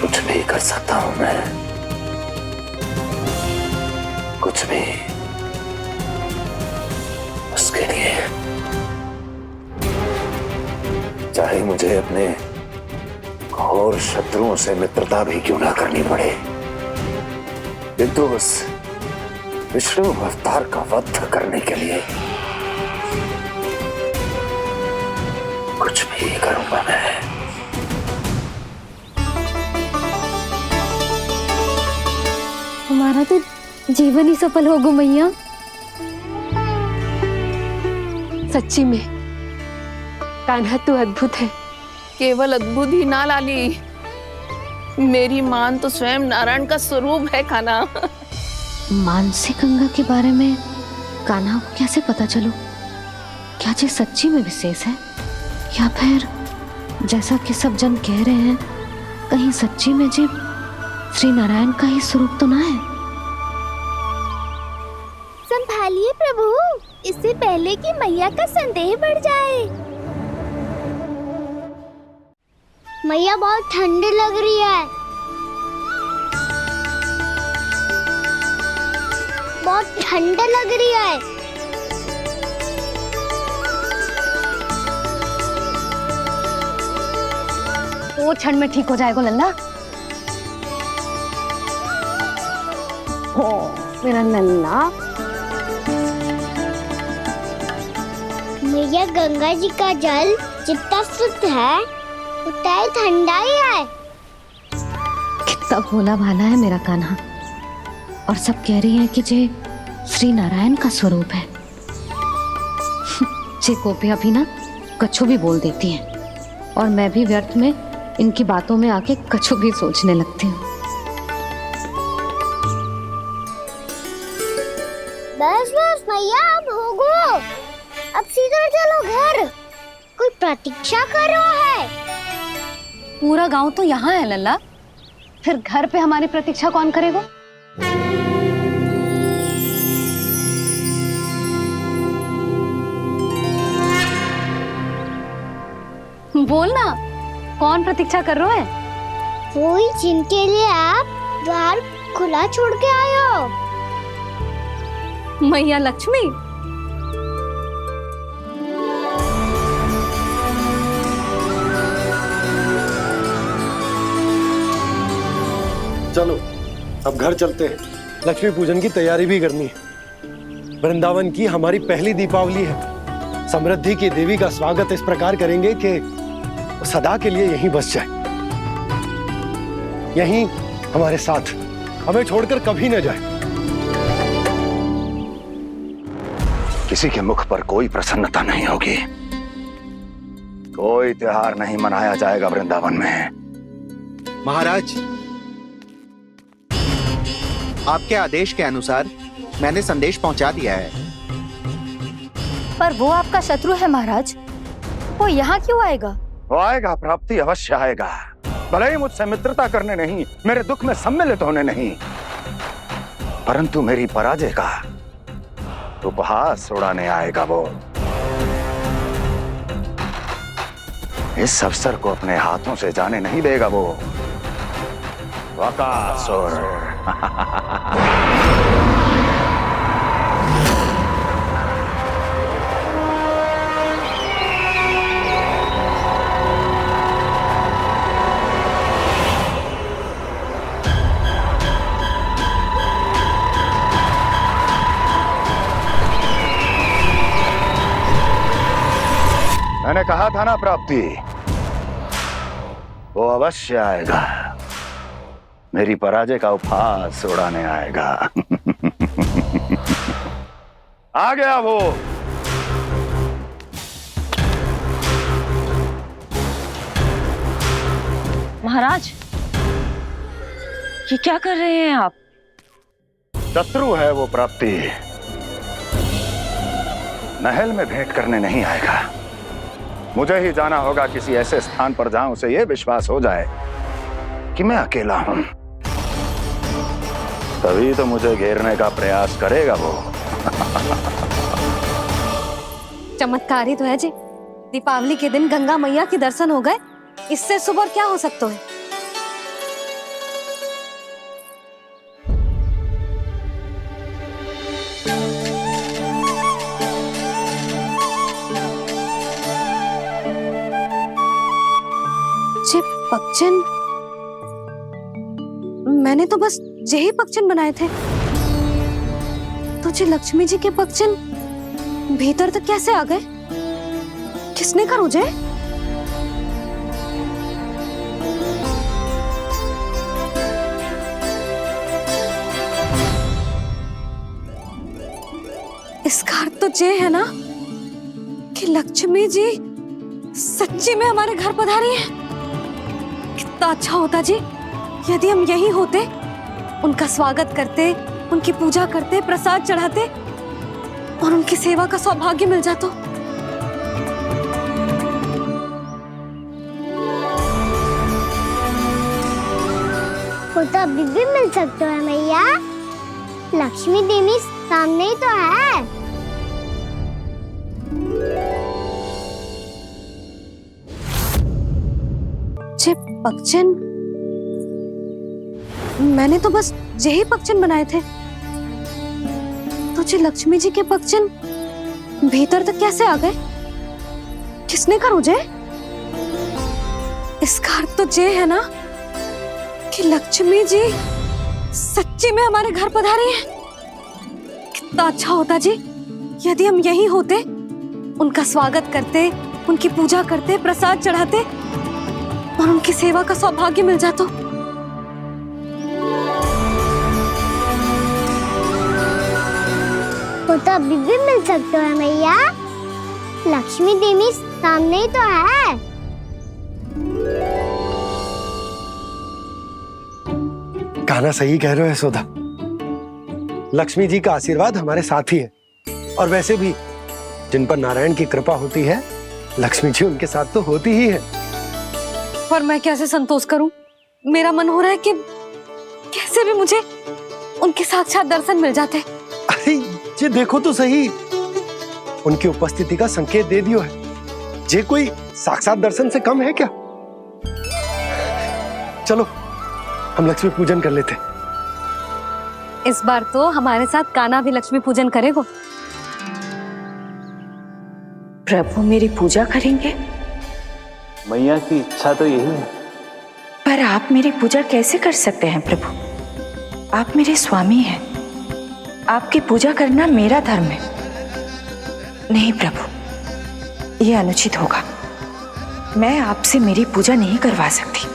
कुछ भी कर सकता हूं मैं, कुछ भी। उसके लिए चाहे मुझे अपने घोर शत्रुओं से मित्रता भी क्यों ना करनी पड़े, किंतु उस विष्णु अवतार का वध करने के लिए कुछ भी करूंगा मैं। हमारा तो जीवन ही सफल होगा मैया। सच्ची में कान्हा तू अद्भुत है। केवल अद्भुत ही ना लाली, मेरी मान तो स्वयं नारायण का स्वरूप है कान्हा। मानसी गंगा के बारे में कान्हा को कैसे पता चलो? क्या ये सच्ची में विशेष है, या फिर जैसा कि सब जन कह रहे हैं कहीं सच्ची में जी श्री नारायण का ही स्वरूप तो ना है? संभालिए प्रभु, इससे पहले कि मैया का संदेह बढ़ जाए। मैया बहुत ठंडी लग रही है, बहुत ठंड लग रही है। वो ठंड में ठीक हो जाएगा लल्ला। हो मेरा लल्ला। मैया गंगा जी का जल जितना शुद्ध है उतना ही ठंडा ही है। कितना भोला भाला है मेरा कान्हा, और सब कह रही हैं कि ये श्री नारायण का स्वरूप है। ये गोपियां भी ना कछु भी बोल देती हैं, और मैं भी व्यर्थ में इनकी बातों में आके कछु भी सोचने लगती हूँ। बस बस मैया, अब होगो, अब सीधा चलो घर। कोई प्रतीक्षा कर रहा है। पूरा गांव तो यहाँ है लल्ला, फिर घर पे हमारी प्रतीक्षा कौन करेगा? बोल ना, कौन प्रतीक्षा कर रहा है? वही जिनके लिए आप द्वार खुला छोड़ के आए हो। मैया लक्ष्मी। चलो अब घर चलते हैं, लक्ष्मी पूजन की तैयारी भी करनी है। वृंदावन की हमारी पहली दीपावली है। समृद्धि की देवी का स्वागत इस प्रकार करेंगे कि वो सदा के लिए यहीं बस जाए, यहीं हमारे साथ, हमें छोड़कर कभी न जाए। किसी के मुख पर कोई प्रसन्नता नहीं होगी, कोई त्योहार नहीं मनाया जाएगा वृंदावन में। महाराज, आपके आदेश के अनुसार मैंने संदेश पहुंचा दिया है। पर वो आपका शत्रु है महाराज, वो यहाँ क्यों आएगा? वो आएगा, प्राप्ति अवश्य आएगा। भले ही मुझसे मित्रता करने नहीं, मेरे दुख में सम्मिलित होने नहीं, परंतु मेरी पराजय का उपहास उड़ाने आएगा वो। इस अवसर को अपने हाथों से जाने नहीं देगा वो। वकासुर। मैंने कहा था ना प्राप्ति, वो अवश्य आएगा, मेरी पराजय का उपहास उड़ाने आएगा। आ गया वो। महाराज, ये क्या कर रहे हैं आप? शत्रु है वो प्राप्ति, महल में भेंट करने नहीं आएगा। मुझे ही जाना होगा किसी ऐसे स्थान पर जहां उसे यह विश्वास हो जाए कि मैं अकेला हूं, तभी तो मुझे घेरने का प्रयास करेगा वो। चमत्कार ही तो है जी, दीपावली के दिन गंगा मैया के दर्शन हो गए, इससे शुभ और क्या हो सकता है। जे पक्षन, मैंने तो बस यही पक्षन बनाए थे, तो जे लक्ष्मी जी के पक्षन भीतर तक कैसे आ गए? किसने करो जे? इसका अर्थ तो ये है ना कि लक्ष्मी जी सच्ची में हमारे घर पधारी है। कितना अच्छा होता जी यदि हम यही होते, उनका स्वागत करते, उनकी पूजा करते, प्रसाद चढ़ाते और उनकी सेवा का सौभाग्य मिल जाता। वो तो अभी भी मिल सकते हैं मैया, लक्ष्मी देवी सामने ही तो है। जे पक्षन, मैंने तो बस यही पक्षन बनाए थे, तो जे लक्ष्मी जी के पक्षन भीतर तक कैसे आ गए? किसने करो जे? इसका अर्थ तो ये है ना कि लक्ष्मी जी सच्ची में हमारे घर पधारी है। कितना अच्छा होता जी यदि हम यही होते, उनका स्वागत करते, उनकी पूजा करते, प्रसाद चढ़ाते और उनकी सेवा का सौभाग्य मिल जाता। वो तो अभी भी मिल सकते हैं मैया, लक्ष्मी देवी सामने ही तो है। कान्हा सही कह रहे हो यशोदा, लक्ष्मी जी का आशीर्वाद हमारे साथ ही है, और वैसे भी जिन पर नारायण की कृपा होती है, लक्ष्मी जी उनके साथ तो होती ही है। पर मैं कैसे संतोष करूं? मेरा मन हो रहा है कि कैसे भी मुझे उनके साक्षात दर्शन मिल जाते। अरे ये देखो तो सही, उनकी उपस्थिति का संकेत दे दियो है। ये कोई साक्षात दर्शन से कम है क्या? चलो हम लक्ष्मी पूजन कर लेते। इस बार तो हमारे साथ कान्हा भी लक्ष्मी पूजन करेगा। प्रभु मेरी पूजा करेंगे? मैया की इच्छा तो यही है। पर आप मेरी पूजा कैसे कर सकते हैं प्रभु? आप मेरे स्वामी हैं, आपकी पूजा करना मेरा धर्म है। नहीं प्रभु, यह अनुचित होगा। मैं आपसे मेरी पूजा नहीं करवा सकती।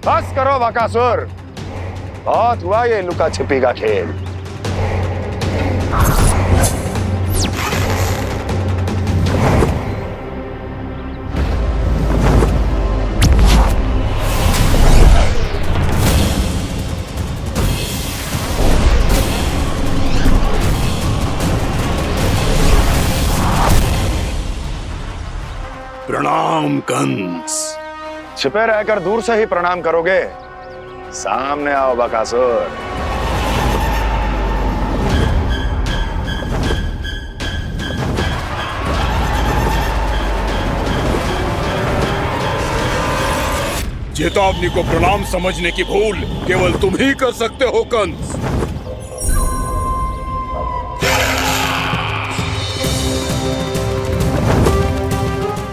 बस करो बकासुर, बहुत हुआ ये लुका छिपी का खेल। प्रणाम कंस। छिपे रहकर दूर से ही प्रणाम करोगे? सामने आओ बकासुर। चेतावनी को प्रणाम समझने की भूल केवल तुम ही कर सकते हो कंस।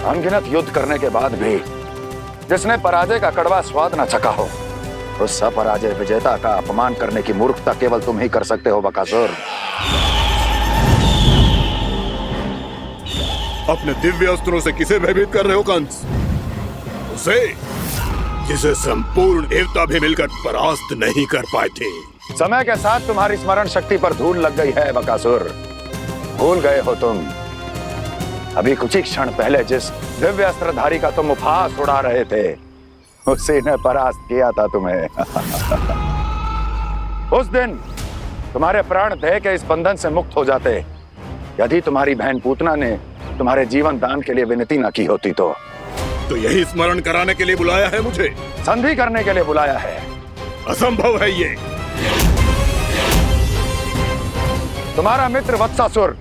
अनगिनत युद्ध करने के बाद भी जिसने पराजय का कड़वा स्वाद न चखा हो, उस अपराजय विजेता का अपमान करने की मूर्खता केवल तुम ही कर सकते हो बकासुर। अपने दिव्य अस्त्रों से किसे भयभीत कर रहे हो कंस? उसे जिसे संपूर्ण देवता भी मिलकर परास्त नहीं कर पाए थे। समय के साथ तुम्हारी स्मरण शक्ति पर धूल लग गई है बकासुर। भूल गए हो तुम अभी कुछ ही क्षण पहले जिस दिव्य अस्त्रधारी का तुम उपहास उड़ा रहे थे, उसी ने परास्त किया था तुम्हें। उस दिन तुम्हारे प्राण देह के इस बंधन से मुक्त हो जाते यदि तुम्हारी बहन पूतना ने तुम्हारे जीवन दान के लिए विनती न की होती तो यही स्मरण कराने के लिए बुलाया है मुझे? संधि करने के लिए बुलाया है। असंभव है ये। तुम्हारा मित्र वत्सासुर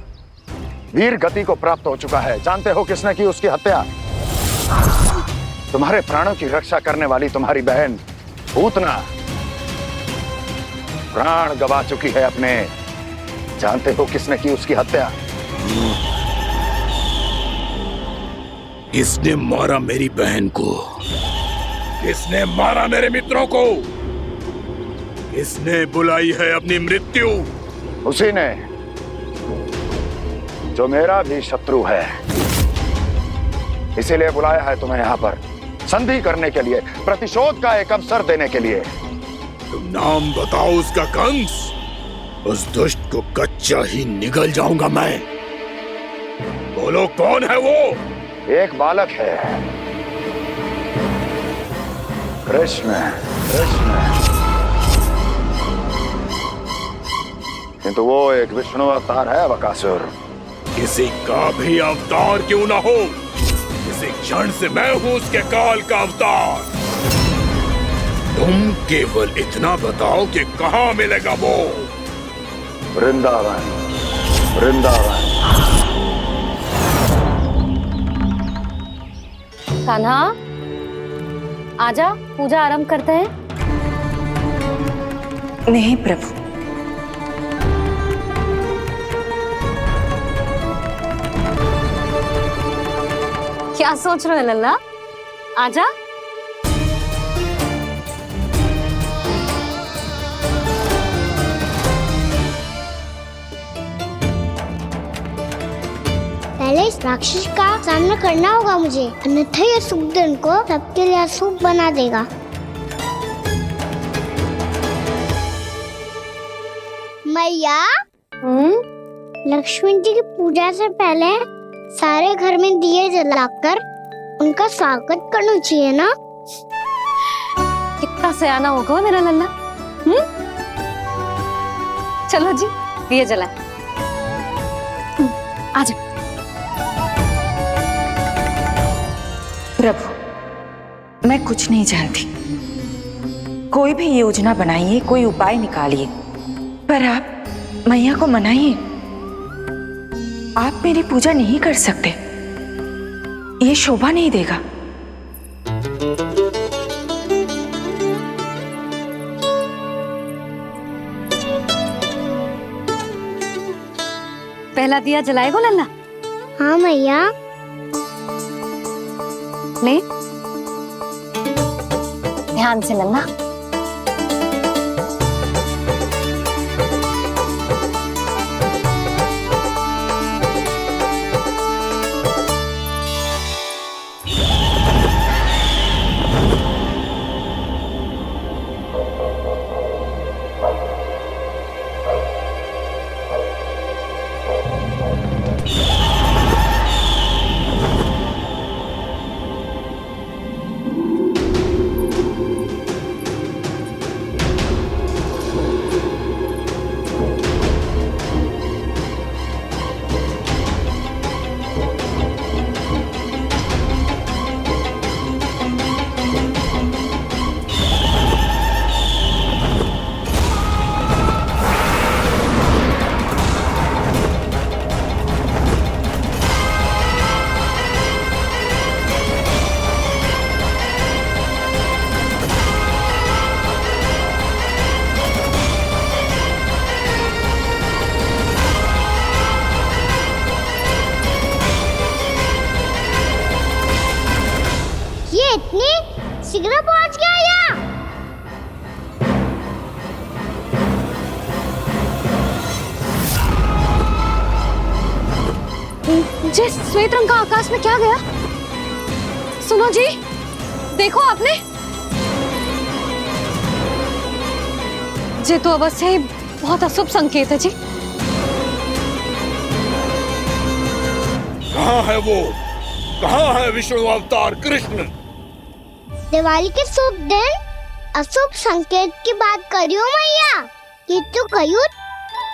वीर गति को प्राप्त हो चुका है। जानते हो किसने की उसकी हत्या? तुम्हारे प्राणों की रक्षा करने वाली तुम्हारी बहन पूतना प्राण गवा चुकी है अपने। जानते हो किसने की उसकी हत्या? किसने मारा मेरी बहन को? किसने मारा मेरे मित्रों को? किसने बुलाई है अपनी मृत्यु? उसी ने जो मेरा भी शत्रु है। इसीलिए बुलाया है तुम्हें यहाँ पर संधि करने के लिए, प्रतिशोध का एक अवसर देने के लिए। तुम नाम बताओ उसका कंस। उस दुष्ट को कच्चा ही निगल जाऊंगा मैं। बोलो कौन है वो? एक बालक है, कृष्ण। किंतु वो एक विष्णु अवतार है बकासुर। किसी का भी अवतार क्यों ना हो, किसी क्षण से मैं हूं उसके काल का अवतार। तुम केवल इतना बताओ कि कहां मिलेगा वो? वृंदावन। वृंदावन। कान्हा, आजा, पूजा आरंभ करते हैं। नहीं प्रभु, क्या सोच रहे हो लल्ला? आजा। पहले इस राक्षस का सामना करना होगा मुझे, अन्यथा यह शुभ दिन को सबके लिए अशुभ बना देगा। मैया, लक्ष्मी जी की पूजा से पहले सारे घर में दिए जलाकर उनका स्वागत करना चाहिए ना? कितना सयाना होगा मेरा लल्ला। चलो जी, दिए जलाए। आजा। प्रभु, मैं कुछ नहीं जानती। कोई भी योजना बनाइए, कोई उपाय निकालिए, पर आप मैया को मनाइए। आप मेरी पूजा नहीं कर सकते, ये शोभा नहीं देगा। पहला दिया जलाएगो लल्ला? हाँ मैया। ले, ध्यान से लल्ला। इतनी शीघ्र पहुंच गया यहाँ? जिस श्वेत रंग का आकाश में क्या गया? सुनो जी, देखो आपने, ये तो अवश्य ही बहुत अशुभ संकेत है जी। कहाँ है वो? कहाँ है विष्णु अवतार कृष्ण? दिवाली के शुभ दिन अशुभ संकेत की बात करियो मैया। ये तो कयूर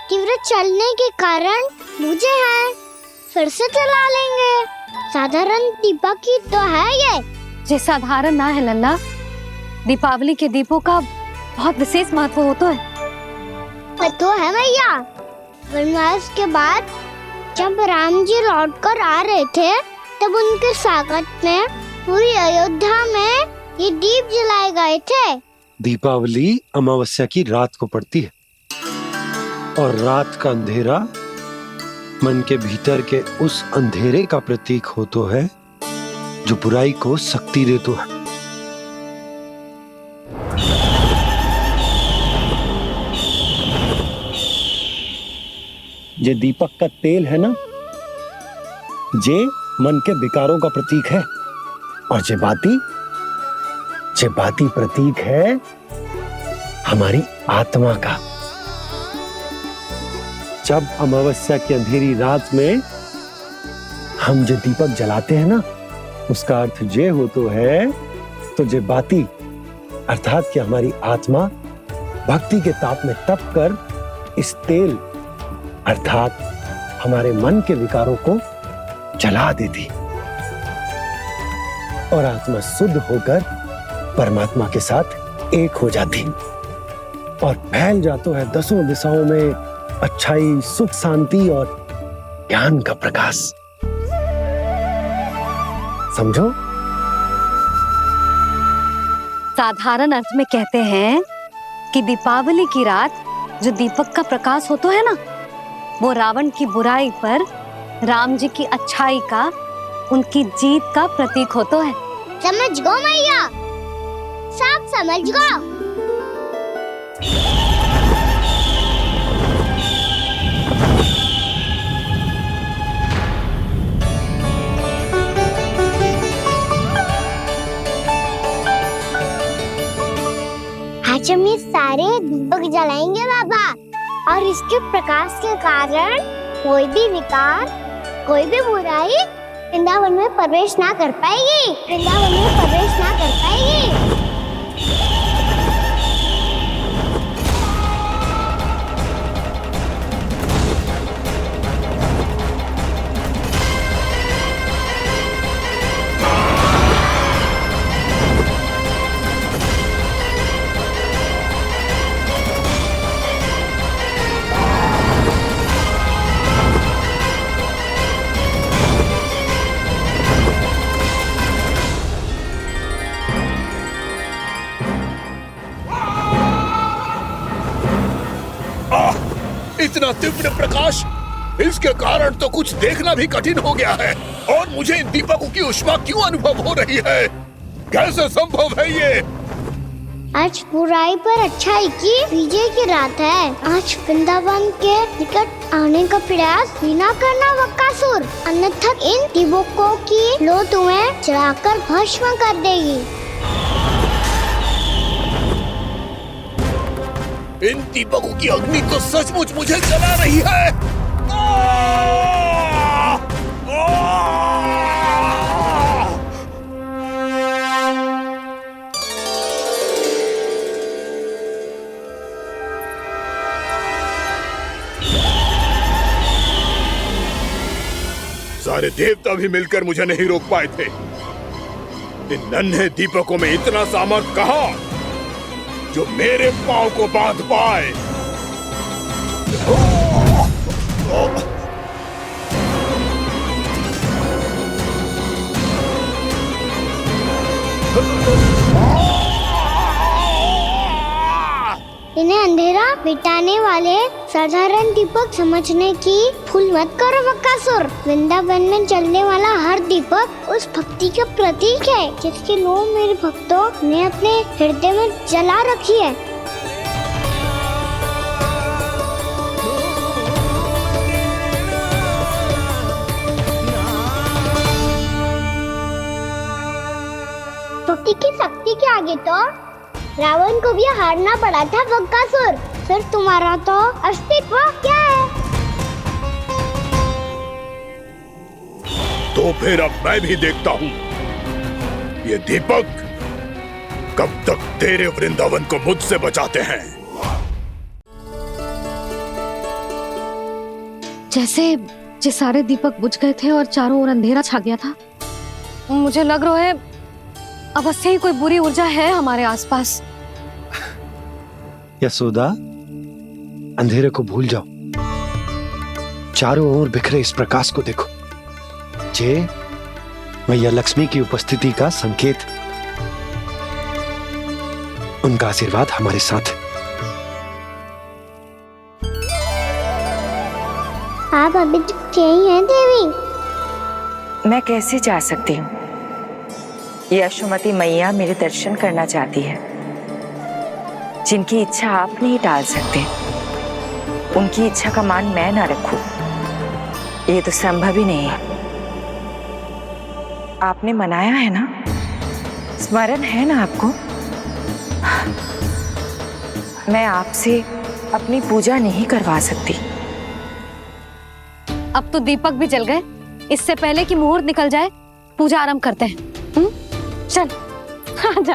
तीव्र चलने के कारण मुझे है, फिर से चला लेंगे। साधारण दीपक ही तो है ये साधारण ना है लल्ला, दीपावली के दीपों का बहुत विशेष महत्व होता है। तो है मैया, वनवास के बाद जब राम जी लौटकर आ रहे थे तब उनके स्वागत में पूरी अयोध्या में ये दीप जलाए गए थे। दीपावली अमावस्या की रात को पड़ती है और रात का अंधेरा मन के भीतर के उस अंधेरे का प्रतीक होता है जो बुराई को शक्ति देता है। ये दीपक का तेल है ना, जे मन के विकारों का प्रतीक है, और जे बाती प्रतीक है हमारी आत्मा का। जब अमावस्या की अंधेरी रात में हम जो दीपक जलाते हैं ना, उसका अर्थ ये हो तो है, तो जे बाती अर्थात कि हमारी आत्मा भक्ति के ताप में तप कर इस तेल अर्थात हमारे मन के विकारों को जला देती और आत्मा शुद्ध होकर परमात्मा के साथ एक हो जाती और फैल जाता है दसों दिशाओं में अच्छाई, सुख, शांति और ज्ञान का प्रकाश। समझो? साधारण अर्थ में कहते हैं कि दीपावली की रात जो दीपक का प्रकाश होता है ना, वो रावण की बुराई पर राम जी की अच्छाई का, उनकी जीत का प्रतीक होता है। समझ गो मैया, सब समझ गो। आज हम ये सारे दीपक जलाएंगे बाबा, और इसके प्रकाश के कारण कोई भी विकार, कोई भी बुराई वृंदावन में प्रवेश ना कर पाएगी, वृंदावन में प्रवेश ना कर पाएगी। इतना तीव्र प्रकाश, इसके कारण तो कुछ देखना भी कठिन हो गया है। और मुझे इन दीपकों की उष्मा क्यों अनुभव हो रही है? कैसे संभव है ये? आज बुराई पर अच्छाई की विजय की रात है। आज वृंदावन के निकट आने का प्रयास भी ना करना बकासुर, अन्यथा इन दीपकों की लो तुम्हें जलाकर भस्म कर देगी। इन दीपकों की अग्नि तो सचमुच मुझे जला रही है। सारे देवता भी मिलकर मुझे नहीं रोक पाए थे। इन नन्हे दीपकों में इतना सामर्थ्य कहां जो मेरे पांव को बांध पाए। इन्हें अंधेरा मिटाने वाले साधारण दीपक समझने की भूल मत करो बकासुर। वृंदावन में जलने वाला हर दीपक उस भक्ति का प्रतीक है जिसकी लो मेरे भक्तों ने अपने हृदय में जला रखी है। स्तुति की शक्ति के आगे तो रावण को भी हारना पड़ा था बकासुर। फिर तुम्हारा तो अस्तित्व क्या है? तो फिर अब मैं भी देखता हूँ ये दीपक कब तक तेरे वृंदावन को मुझसे बचाते हैं। जैसे ये सारे दीपक बुझ गए थे और चारों ओर अंधेरा छा गया था, मुझे लग रहा है अवश्य ही कोई बुरी ऊर्जा है हमारे आसपास। यशोदा, अंधेरे को भूल जाओ, चारों ओर बिखरे इस प्रकाश को देखो। ये मैया लक्ष्मी की उपस्थिति का संकेत, उनका आशीर्वाद हमारे साथ है। आप अभी तक यही हैं देवी? मैं कैसे जा सकती हूँ? यशोमती मैया मेरे दर्शन करना चाहती है। जिनकी इच्छा आप नहीं टाल सकते, उनकी इच्छा का मान मैं ना रखूं, ये तो संभव ही नहीं है। आपने मनाया है ना, स्मरण है ना आपको? मैं आपसे अपनी पूजा नहीं करवा सकती। अब तो दीपक भी जल गए, इससे पहले कि मुहूर्त निकल जाए पूजा आरंभ करते हैं। चल आजा।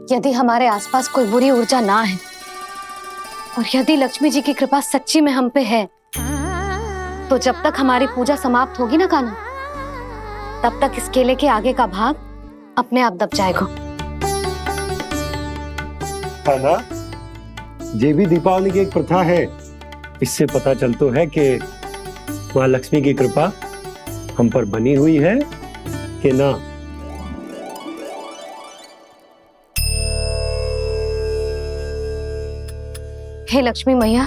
यदि हमारे आसपास कोई बुरी ऊर्जा ना है और यदि लक्ष्मी जी की कृपा सच्ची में हम पे है, तो जब तक हमारी पूजा समाप्त होगी ना कान्हा, तब तक इस केले के आगे का भाग अपने आप दब जाएगा। कान्हा, ये भी दीपावली की एक प्रथा है। इससे पता चलता है कि माँ लक्ष्मी की कृपा हम पर बनी हुई है कि ना। हे लक्ष्मी मैया,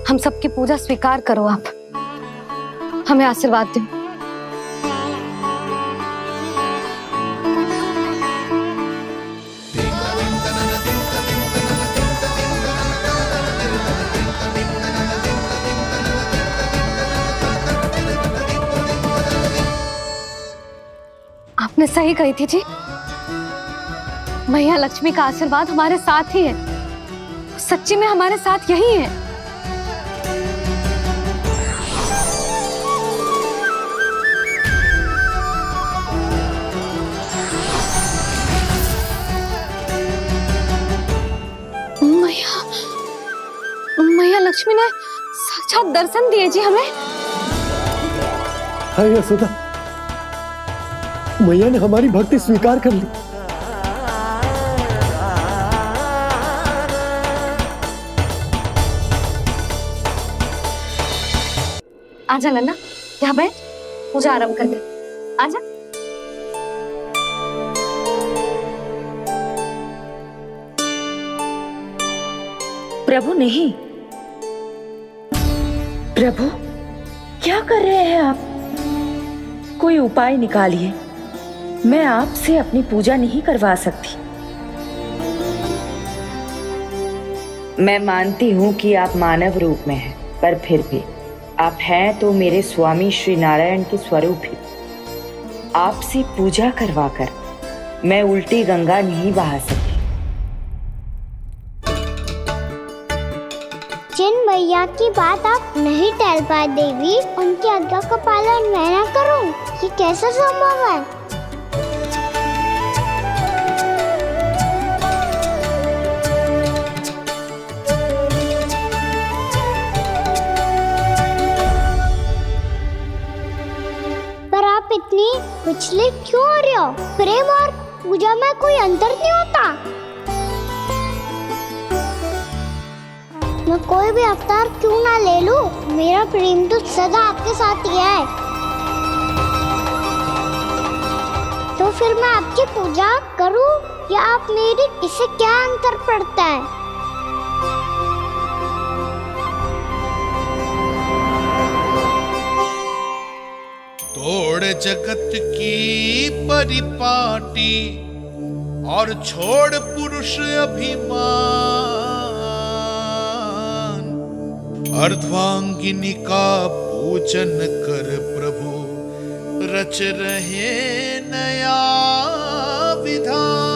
हम सबकी पूजा स्वीकार करो, आप हमें आशीर्वाद दो। आपने सही कही थी जी, मैया लक्ष्मी का आशीर्वाद हमारे साथ ही है। सच्ची में हमारे साथ यही है। मैया लक्ष्मी ने साक्षात दर्शन दिए जी हमें। हाय यशोदा, मैया ने हमारी भक्ति स्वीकार कर ली। आजा नन्ना, यहाँ बैठ, पूजा आरंभ कर दे। आजा। प्रभु नहीं, प्रभु क्या कर रहे हैं आप? कोई उपाय निकालिए, मैं आपसे अपनी पूजा नहीं करवा सकती। मैं मानती हूँ कि आप मानव रूप में हैं, पर फिर भी आप हैं तो मेरे स्वामी श्री नारायण के स्वरूप ही। आपसे पूजा करवाकर मैं उल्टी गंगा नहीं बहा सकती। जिन मैया की बात आप नहीं टाल पाए देवी, उनकी आज्ञा का पालन मैं ना करूं, ये कैसे संभव है? पर आप इतनी विचलित क्यों हो रहे हो? प्रेम और पूजा में कोई अंतर नहीं होता। मैं कोई भी अवतार क्यों ना ले लूं, मेरा प्रेम तो सदा आपके साथ ही है। तो फिर मैं आपकी पूजा करूं या आप मेरी, इससे क्या अंतर पड़ता है? तोड़ जगत की परिपाटी और छोड़ पुरुष अभिमान, अर्धांगिनी का पूजन कर प्रभु रच रहे नया विधान।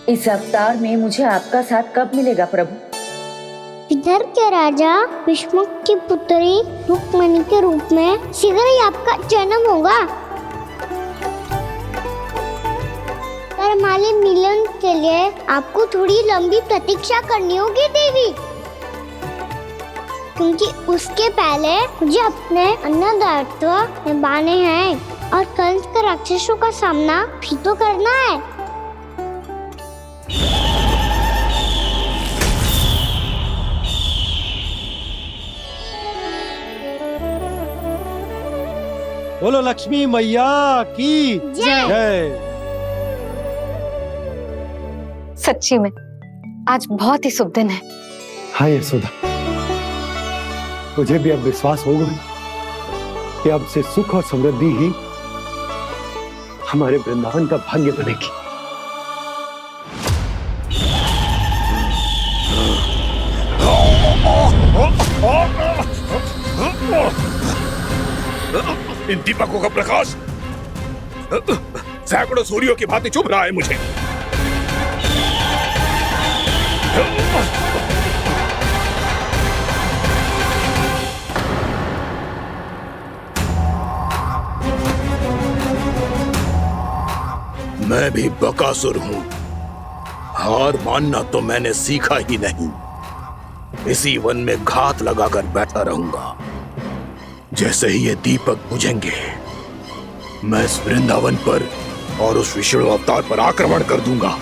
इस अवतार में मुझे आपका साथ कब मिलेगा प्रभु? इधर के राजा विष्णु की पुत्री रुक्मणी के रूप में शीघ्र ही आपका जन्म होगा। पर हमारे मिलन के लिए आपको थोड़ी लंबी प्रतीक्षा करनी होगी देवी, क्योंकि उसके पहले मुझे अपने अन्य दायित्व निभाने हैं और कंस के राक्षसों का सामना भी तो करना है। बोलो लक्ष्मी मैया की जय। सच्ची में आज बहुत ही शुभ दिन है। हाँ यशोदा, मुझे भी अब विश्वास हो गया कि अब से सुख और समृद्धि ही हमारे वृंदावन का भाग्य बनेगी। इन दीपकों का प्रकाश सैकड़ों सूर्यों की भांति चुभ रहा है मुझे। मैं भी बकासुर हूं, हार मानना तो मैंने सीखा ही नहीं। इसी वन में घात लगाकर बैठा रहूंगा। जैसे ही ये दीपक बुझेंगे, मैं इस वृंदावन पर और उस विष्णु अवतार पर आक्रमण कर दूंगा।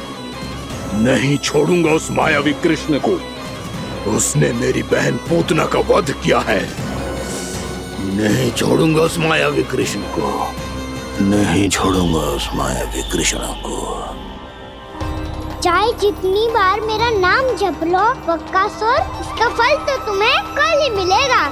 नहीं छोड़ूंगा उस मायावी कृष्ण को। उसने मेरी बहन पूतना का वध किया है। नहीं छोड़ूंगा उस मायावी कृष्ण को। नहीं छोड़ूंगा उस मायावी कृष्ण को। चाहे जितनी बार मेरा नाम जप लो बकासुर, इसका फल तो तुम्हें कल ही मिलेगा।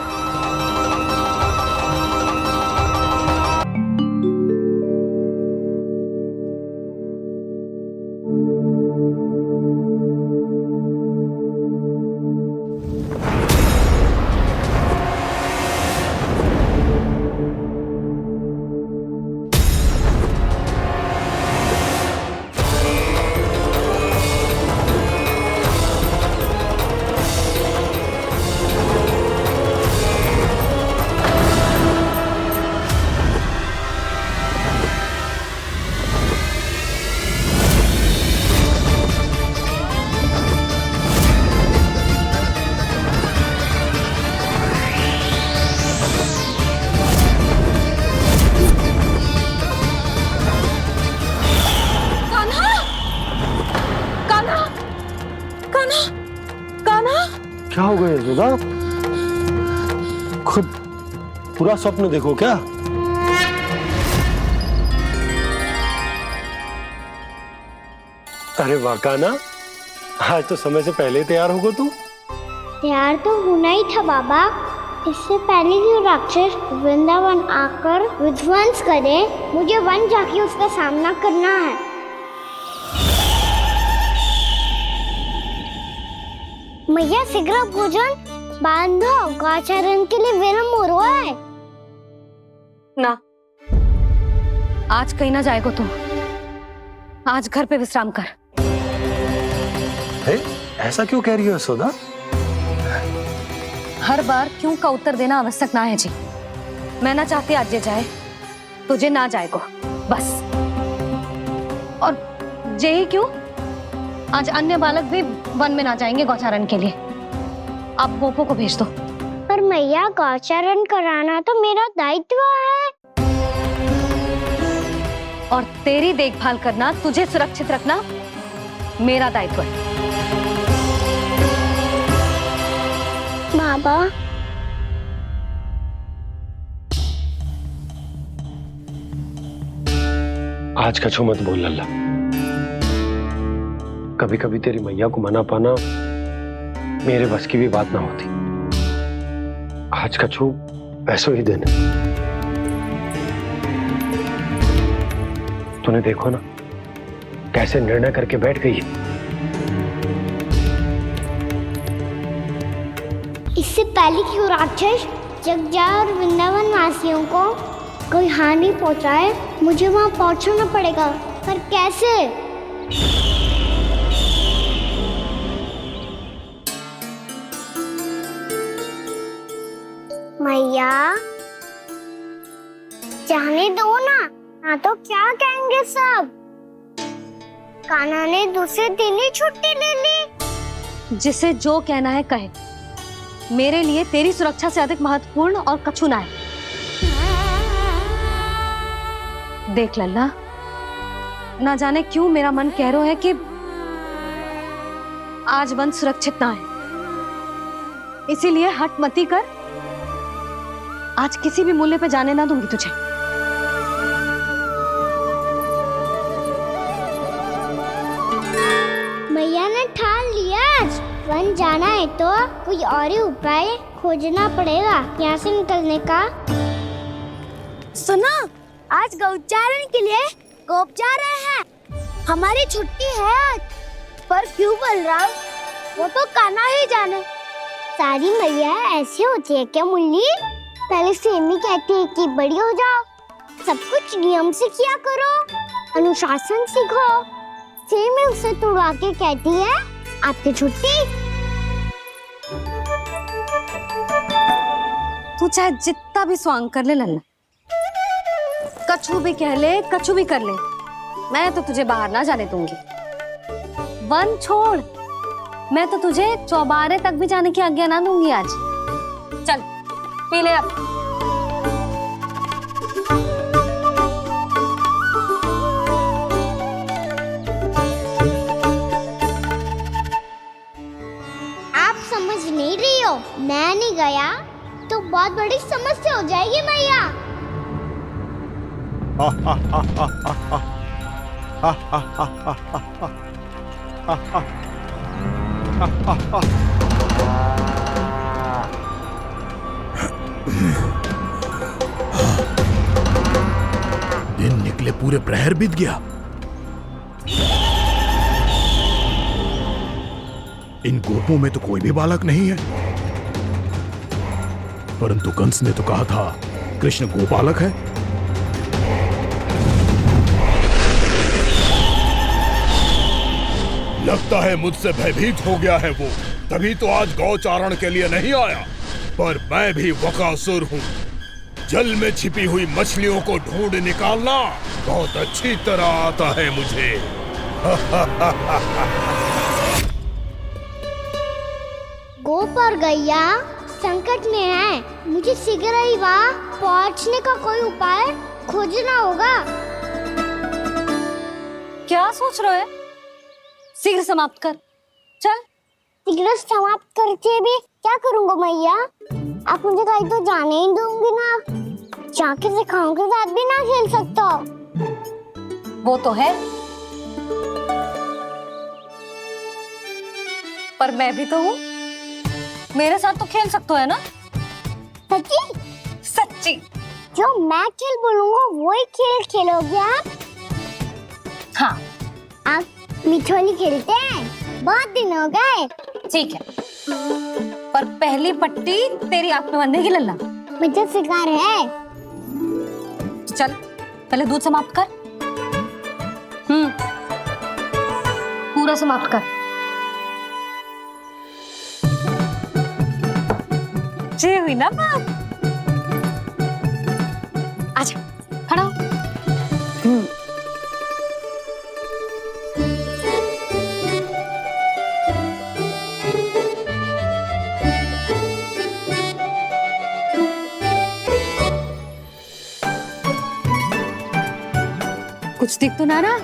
क्या हो गया यशोदा? खुद पूरा स्वप्न देखो क्या? अरे वाह कान्हा, आज तो समय से पहले तैयार होगा तू। तैयार तो होना ही था बाबा। इससे पहले कि राक्षस वृंदावन आकर विध्वंस करे, मुझे वन जाके उसका सामना करना है। मैया शीघ्र भोजन बांधो, गौचरण के लिए विलंब हो रहा है। ना, आज कहीं ना जाएगा तू। आज घर पे विश्राम कर। ऐसा क्यों कह रही हो यशोदा? हर बार क्यों का उत्तर देना आवश्यक ना है जी। मैं ना चाहती आज ये जाए, तुझे ना जाएगा बस। और जे ही क्यों, आज अन्य बालक भी वन में ना जाएंगे गौचारण के लिए। आप गोपो को भेज दो। पर मैया गौचरण कराना तो मेरा दायित्व है। और तेरी देखभाल करना, तुझे सुरक्षित रखना मेरा दायित्व है। बाबा, आज का छो मत बोल लल्ला। कभी कभी तेरी मैया को मना पाना मेरे बस की भी बात ना होती। आज कछु ऐसो ही दिन है। तूने देखो ना कैसे निर्णय करके बैठ गई है। इससे पहले कि वो राक्षस जगजा और वृंदावन वासियों को कोई हानि पहुंचाए, मुझे वहां पहुंचना पड़ेगा। पर कैसे? मैया जाने दो ना तो क्या कहेंगे सब। कान्हा ने दूसरे दिन ही छुट्टी ले ली। जिसे जो कहना है कहे, मेरे लिए तेरी सुरक्षा से अधिक महत्वपूर्ण और कछु ना है। देख लल्ला, ना जाने क्यों मेरा मन कह रहा है कि आज वन सुरक्षित ना है, इसीलिए हट मती कर। आज किसी भी मूल्य पे जाने ना दूंगी तुझे। मैया ने ठान लिया, आज वन जाना है तो कोई और ही उपाय खोजना पड़ेगा यहाँ से निकलने का। सुनो, आज गौचारण के लिए गोप जा रहे हैं। हमारी छुट्टी है आज। पर क्यों बलराम? वो तो कान्हा ही जाने। सारी मैया ऐसी होती है क्या मुन्नी? पहले सेमी कहती है कि बड़ी हो जाओ, सब कुछ नियम से किया करो, अनुशासन सीखो। सेमी उसे तुड़वा के कहती है आपकी छुट्टी। तू चाहे जितना भी स्वांग कर ले लल्ला, कछु भी कह ले, कछु भी कर ले, मैं तो तुझे बाहर ना जाने दूंगी। वन छोड़, मैं तो तुझे चौबारे तक भी जाने की आज्ञा ना दूंगी आज। चल पी ले अब। आप समझ नहीं रही हो, मैं नहीं गया तो बहुत बड़ी समस्या हो जाएगी मैया। दिन निकले पूरे प्रहर बीत गया। इन गोपों में तो कोई भी बालक नहीं है, परंतु कंस ने तो कहा था कृष्ण गोपालक है। लगता है मुझसे भयभीत हो गया है वो, तभी तो आज गौचारण के लिए नहीं आया। पर मैं भी बकासुर हूँ, जल में छिपी हुई मछलियों को ढूंढ निकालना बहुत अच्छी तरह आता है मुझे। गोप और गैया संकट में है, मुझे शीघ्र ही वहाँ पहुँचने का कोई उपाय खोजना होगा। क्या सोच रहे हो? शीघ्र समाप्त कर, चल। शीघ्र समाप्त करके भी क्या करूँगा मैया? आप मुझे कहीं तो जाने ही दूंगी ना। जाके सिखाओं के साथ भी ना खेल सकता। वो तो है, पर मैं भी तो हूँ, मेरे साथ तो खेल सकते हो है ना? सच्ची? सच्ची। जो मैं खेल बोलूँगा वही खेल खेलोगे आप? हाँ। आप मिठोली खेलते हैं? बहुत दिन हो गए। ठीक है, पर पहली पट्टी तेरी आंख में बंधेगी लल्ला। मुझे शिकार है। चल पहले दूध समाप्त कर। पूरा समाप्त कर। जे हुई ना बात। आजा खड़ा हो। कुछ दिख तो ना रहा?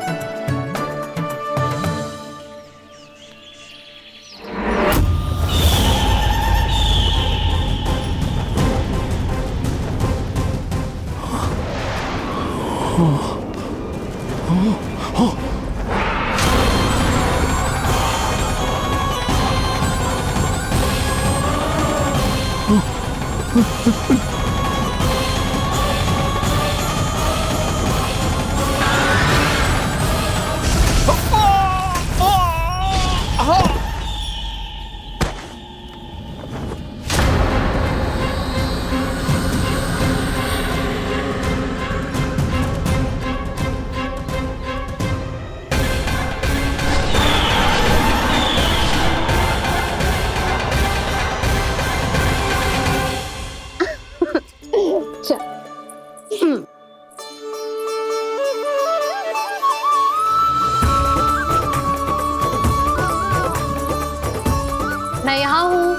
मैं यहाँ हूँ।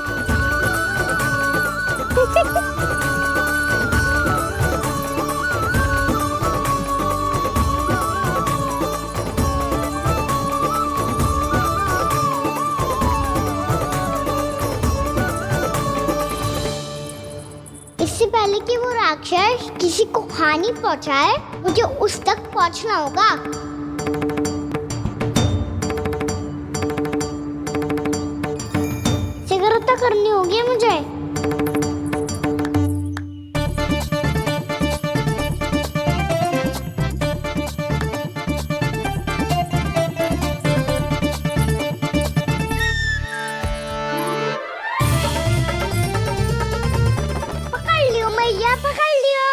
इससे पहले कि वो राक्षस किसी को हानि पहुंचाए, मुझे उस तक पहुंचना होगा। शीघ्रता करनी होगी मुझे। पकड़ लियो मैया, पकड़ लियो।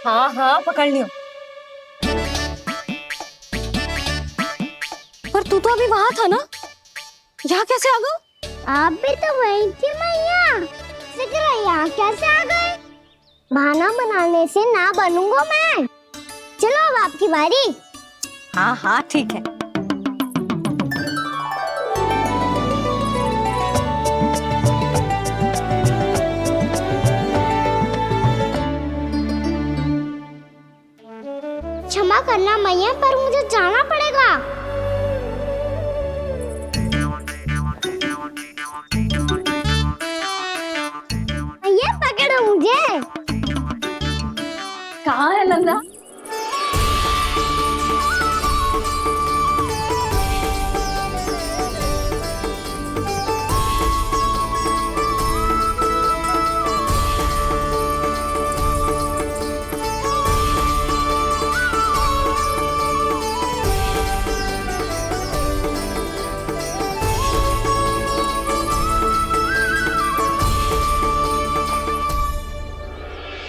हाँ हाँ पकड़ लियो। पर तू तो अभी वहां था ना, यहाँ कैसे आ गया? आप भी तो वही थी मैया। शीघ्र यहाँ कैसे आ गए? बहाना बनाने से ना बनूंगा मैं। चलो अब आपकी बारी। हाँ हाँ ठीक है। क्षमा करना मैया, पर मुझे जाना पड़ेगा। मैया पकड़ो मुझे। कहाँ है नंदा?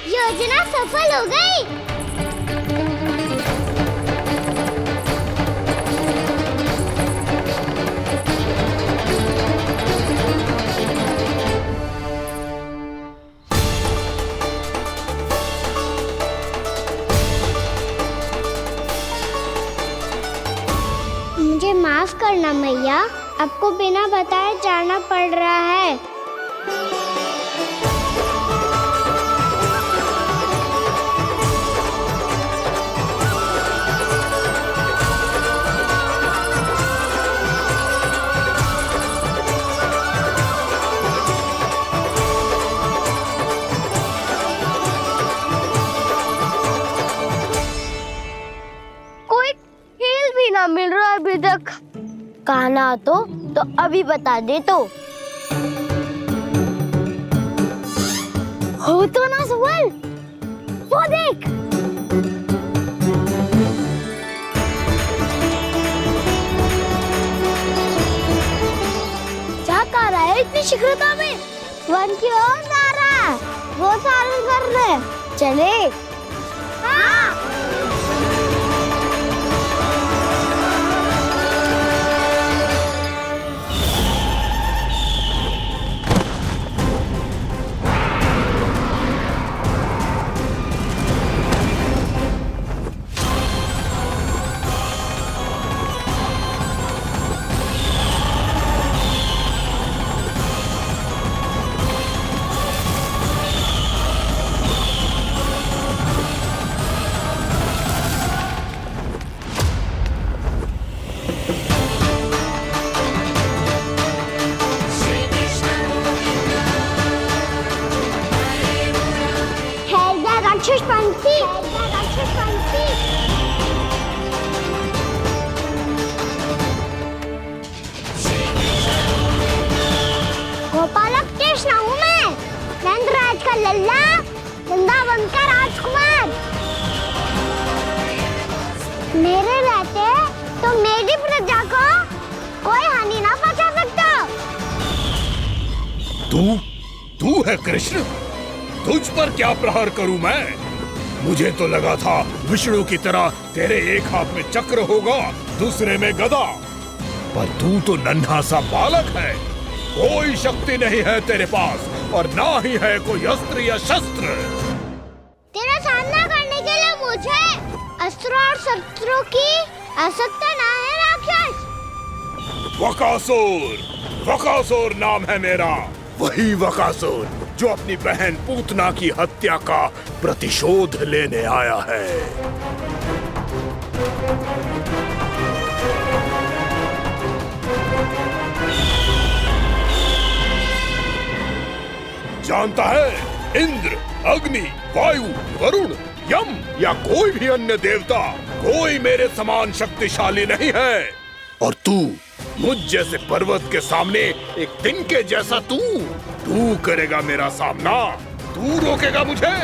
योजना सफल हो गई। मुझे माफ करना मैया, आपको बिना बताए जाना पड़ रहा है। कोई खेल भी ना मिल रहा अभी तक। कहना तो अभी बता दे तो। हो तो ना सवाल, वो देख। क्या कर रहा है इतनी शीघ्रता में? वन की ओर जा रहा है, वो चालू कर दे। चले। हाँ। राक्षस पंछी, राक्षस पंछी। गोपालक कृष्ण हूँ मैं, नंदराज का लल्ला, वृंदावन का राजकुमार। मेरे रहते तो मेरी प्रजा को कोई हानि ना पहुंचा सकता। तू है कृष्ण? तुझ पर क्या प्रहार करूं मैं? मुझे तो लगा था विष्णु की तरह तेरे एक हाथ में चक्र होगा, दूसरे में गदा, पर तू तो नन्हा सा बालक है। कोई शक्ति नहीं है तेरे पास और ना ही है कोई अस्त्र या शस्त्र। तेरा सामना करने के लिए मुझे अस्त्र और शस्त्रों की आवश्यकता ना है राक्षस। वकासुर नाम है मेरा, वही वकासुर जो अपनी बहन पूतना की हत्या का प्रतिशोध लेने आया है। जानता है, इंद्र, अग्नि, वायु, वरुण, यम या कोई भी अन्य देवता, कोई मेरे समान शक्तिशाली नहीं है। और तू, मुझ जैसे पर्वत के सामने एक तिनके जैसा तू करेगा मेरा सामना? तू रोकेगा मुझे?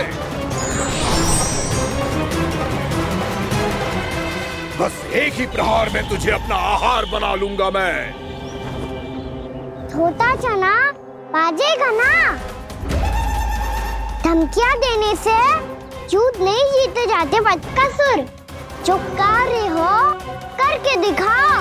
बस एक ही प्रहार में तुझे अपना आहार बना लूंगा मैं। छोटा चना बाजेगा ना। धमकियां देने से युद्ध नहीं जीते जाते बदकसूर। जो कार्य हो करके दिखाओ।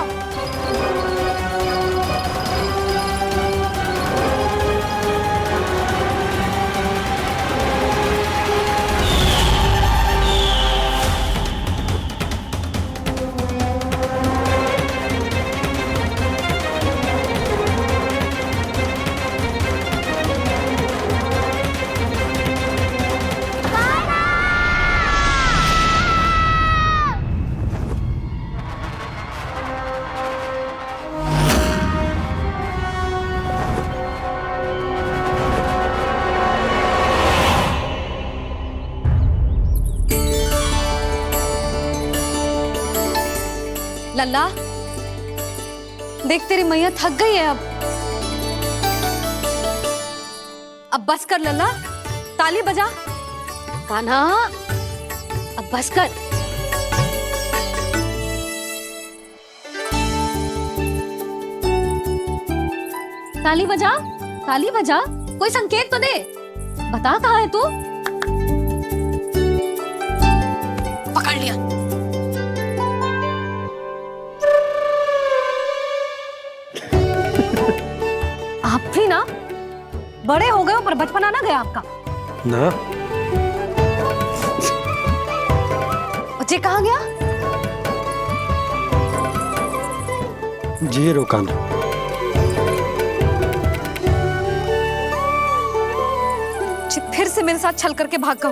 लल्ला, देख तेरी मैया थक गई है अब बस कर लल्ला, ताली बजा। कान्हा, अब बस कर। ताली बजा, ताली बजा, कोई संकेत तो दे, बता कहाँ है तू? पकड़ लिया। आप भी ना बड़े हो गए हो पर बचपना ना गया आपका ना। बच्चे कहाँ गया? जी रोकान। फिर से मेरे साथ छल करके भाग गए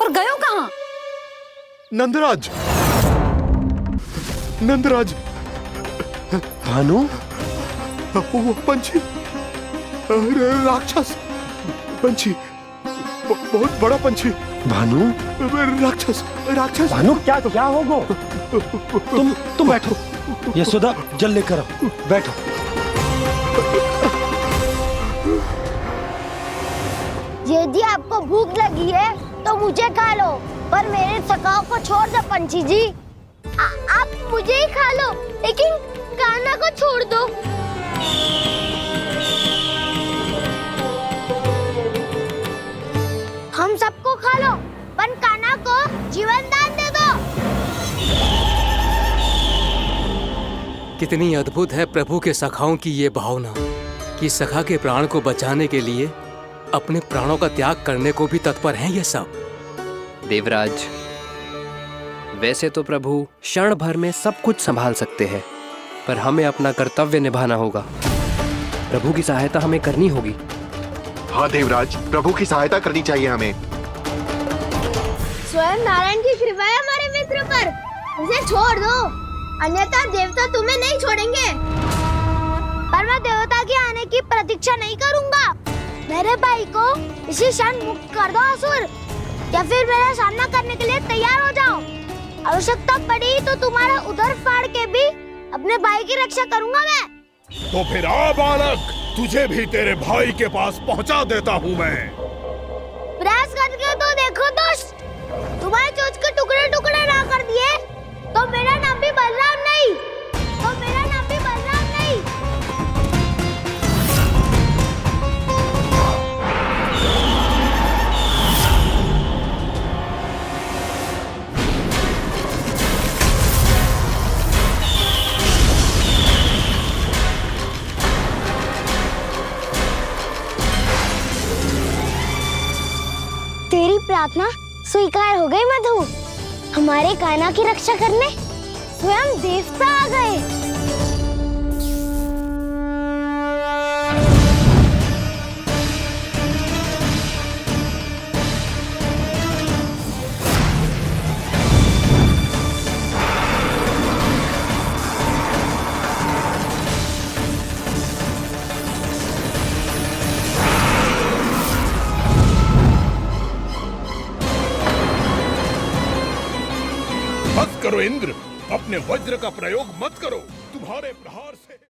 और गए हो कहाँ? नंदराज, नंदराज। भानु, वो पंछी, राक्षस पंछी, बहुत बड़ा पंछी। भानु, राक्षस, राक्षस। भानु, क्या होगा? तुम बैठो, यशोदा जल लेकर आओ, बैठो। यदि आपको भूख लगी है तो मुझे खा लो, पर मेरे सखाओं को छोड़ दो पंछी जी। आप मुझे ही खा लो, लेकिन कान्हा को छोड़ दो। हम सबको खा लो, पर कान्हा को जीवन दान दे दो। कितनी अद्भुत है प्रभु के सखाओं की ये भावना कि सखा के प्राण को बचाने के लिए अपने प्राणों का त्याग करने को भी तत्पर हैं ये सब। देवराज, वैसे तो प्रभु क्षण भर में सब कुछ संभाल सकते हैं, पर हमें अपना कर्तव्य निभाना होगा। प्रभु की सहायता हमें करनी होगी। हाँ देवराज, प्रभु की सहायता करनी चाहिए हमें। स्वयं नारायण की कृपा है हमारे मित्र पर, उसे छोड़ दो, अन्यथा देवता तुम्हें नहीं छोड़ेंगे। पर मैं देवता के आने की प्रतीक्षा नहीं करूंगा। मेरे भाई को इसी क्षण मुक्त कर दो असुर, या फिर मेरा सामना करने के लिए तैयार हो जाओ। आवश्यकता पड़ी तो तुम्हारा उधर फाड़ के भी अपने भाई की रक्षा करूंगा मैं। तो फिर आ बालक, तुझे भी तेरे भाई के पास पहुंचा देता हूं मैं। हमारे चोच के टुकड़े टुकड़े ना कर दिए तो मेरा नाम भी बलराम नहीं, तो मेरा नाम भी बलराम नहीं। तेरी प्रार्थना स्वीकार हो गई मधु। हमारे कान्हा की रक्षा करने स्वयं देवता आ गए। बस करो इंद्र, अपने वज्र का प्रयोग मत करो। तुम्हारे प्रहार से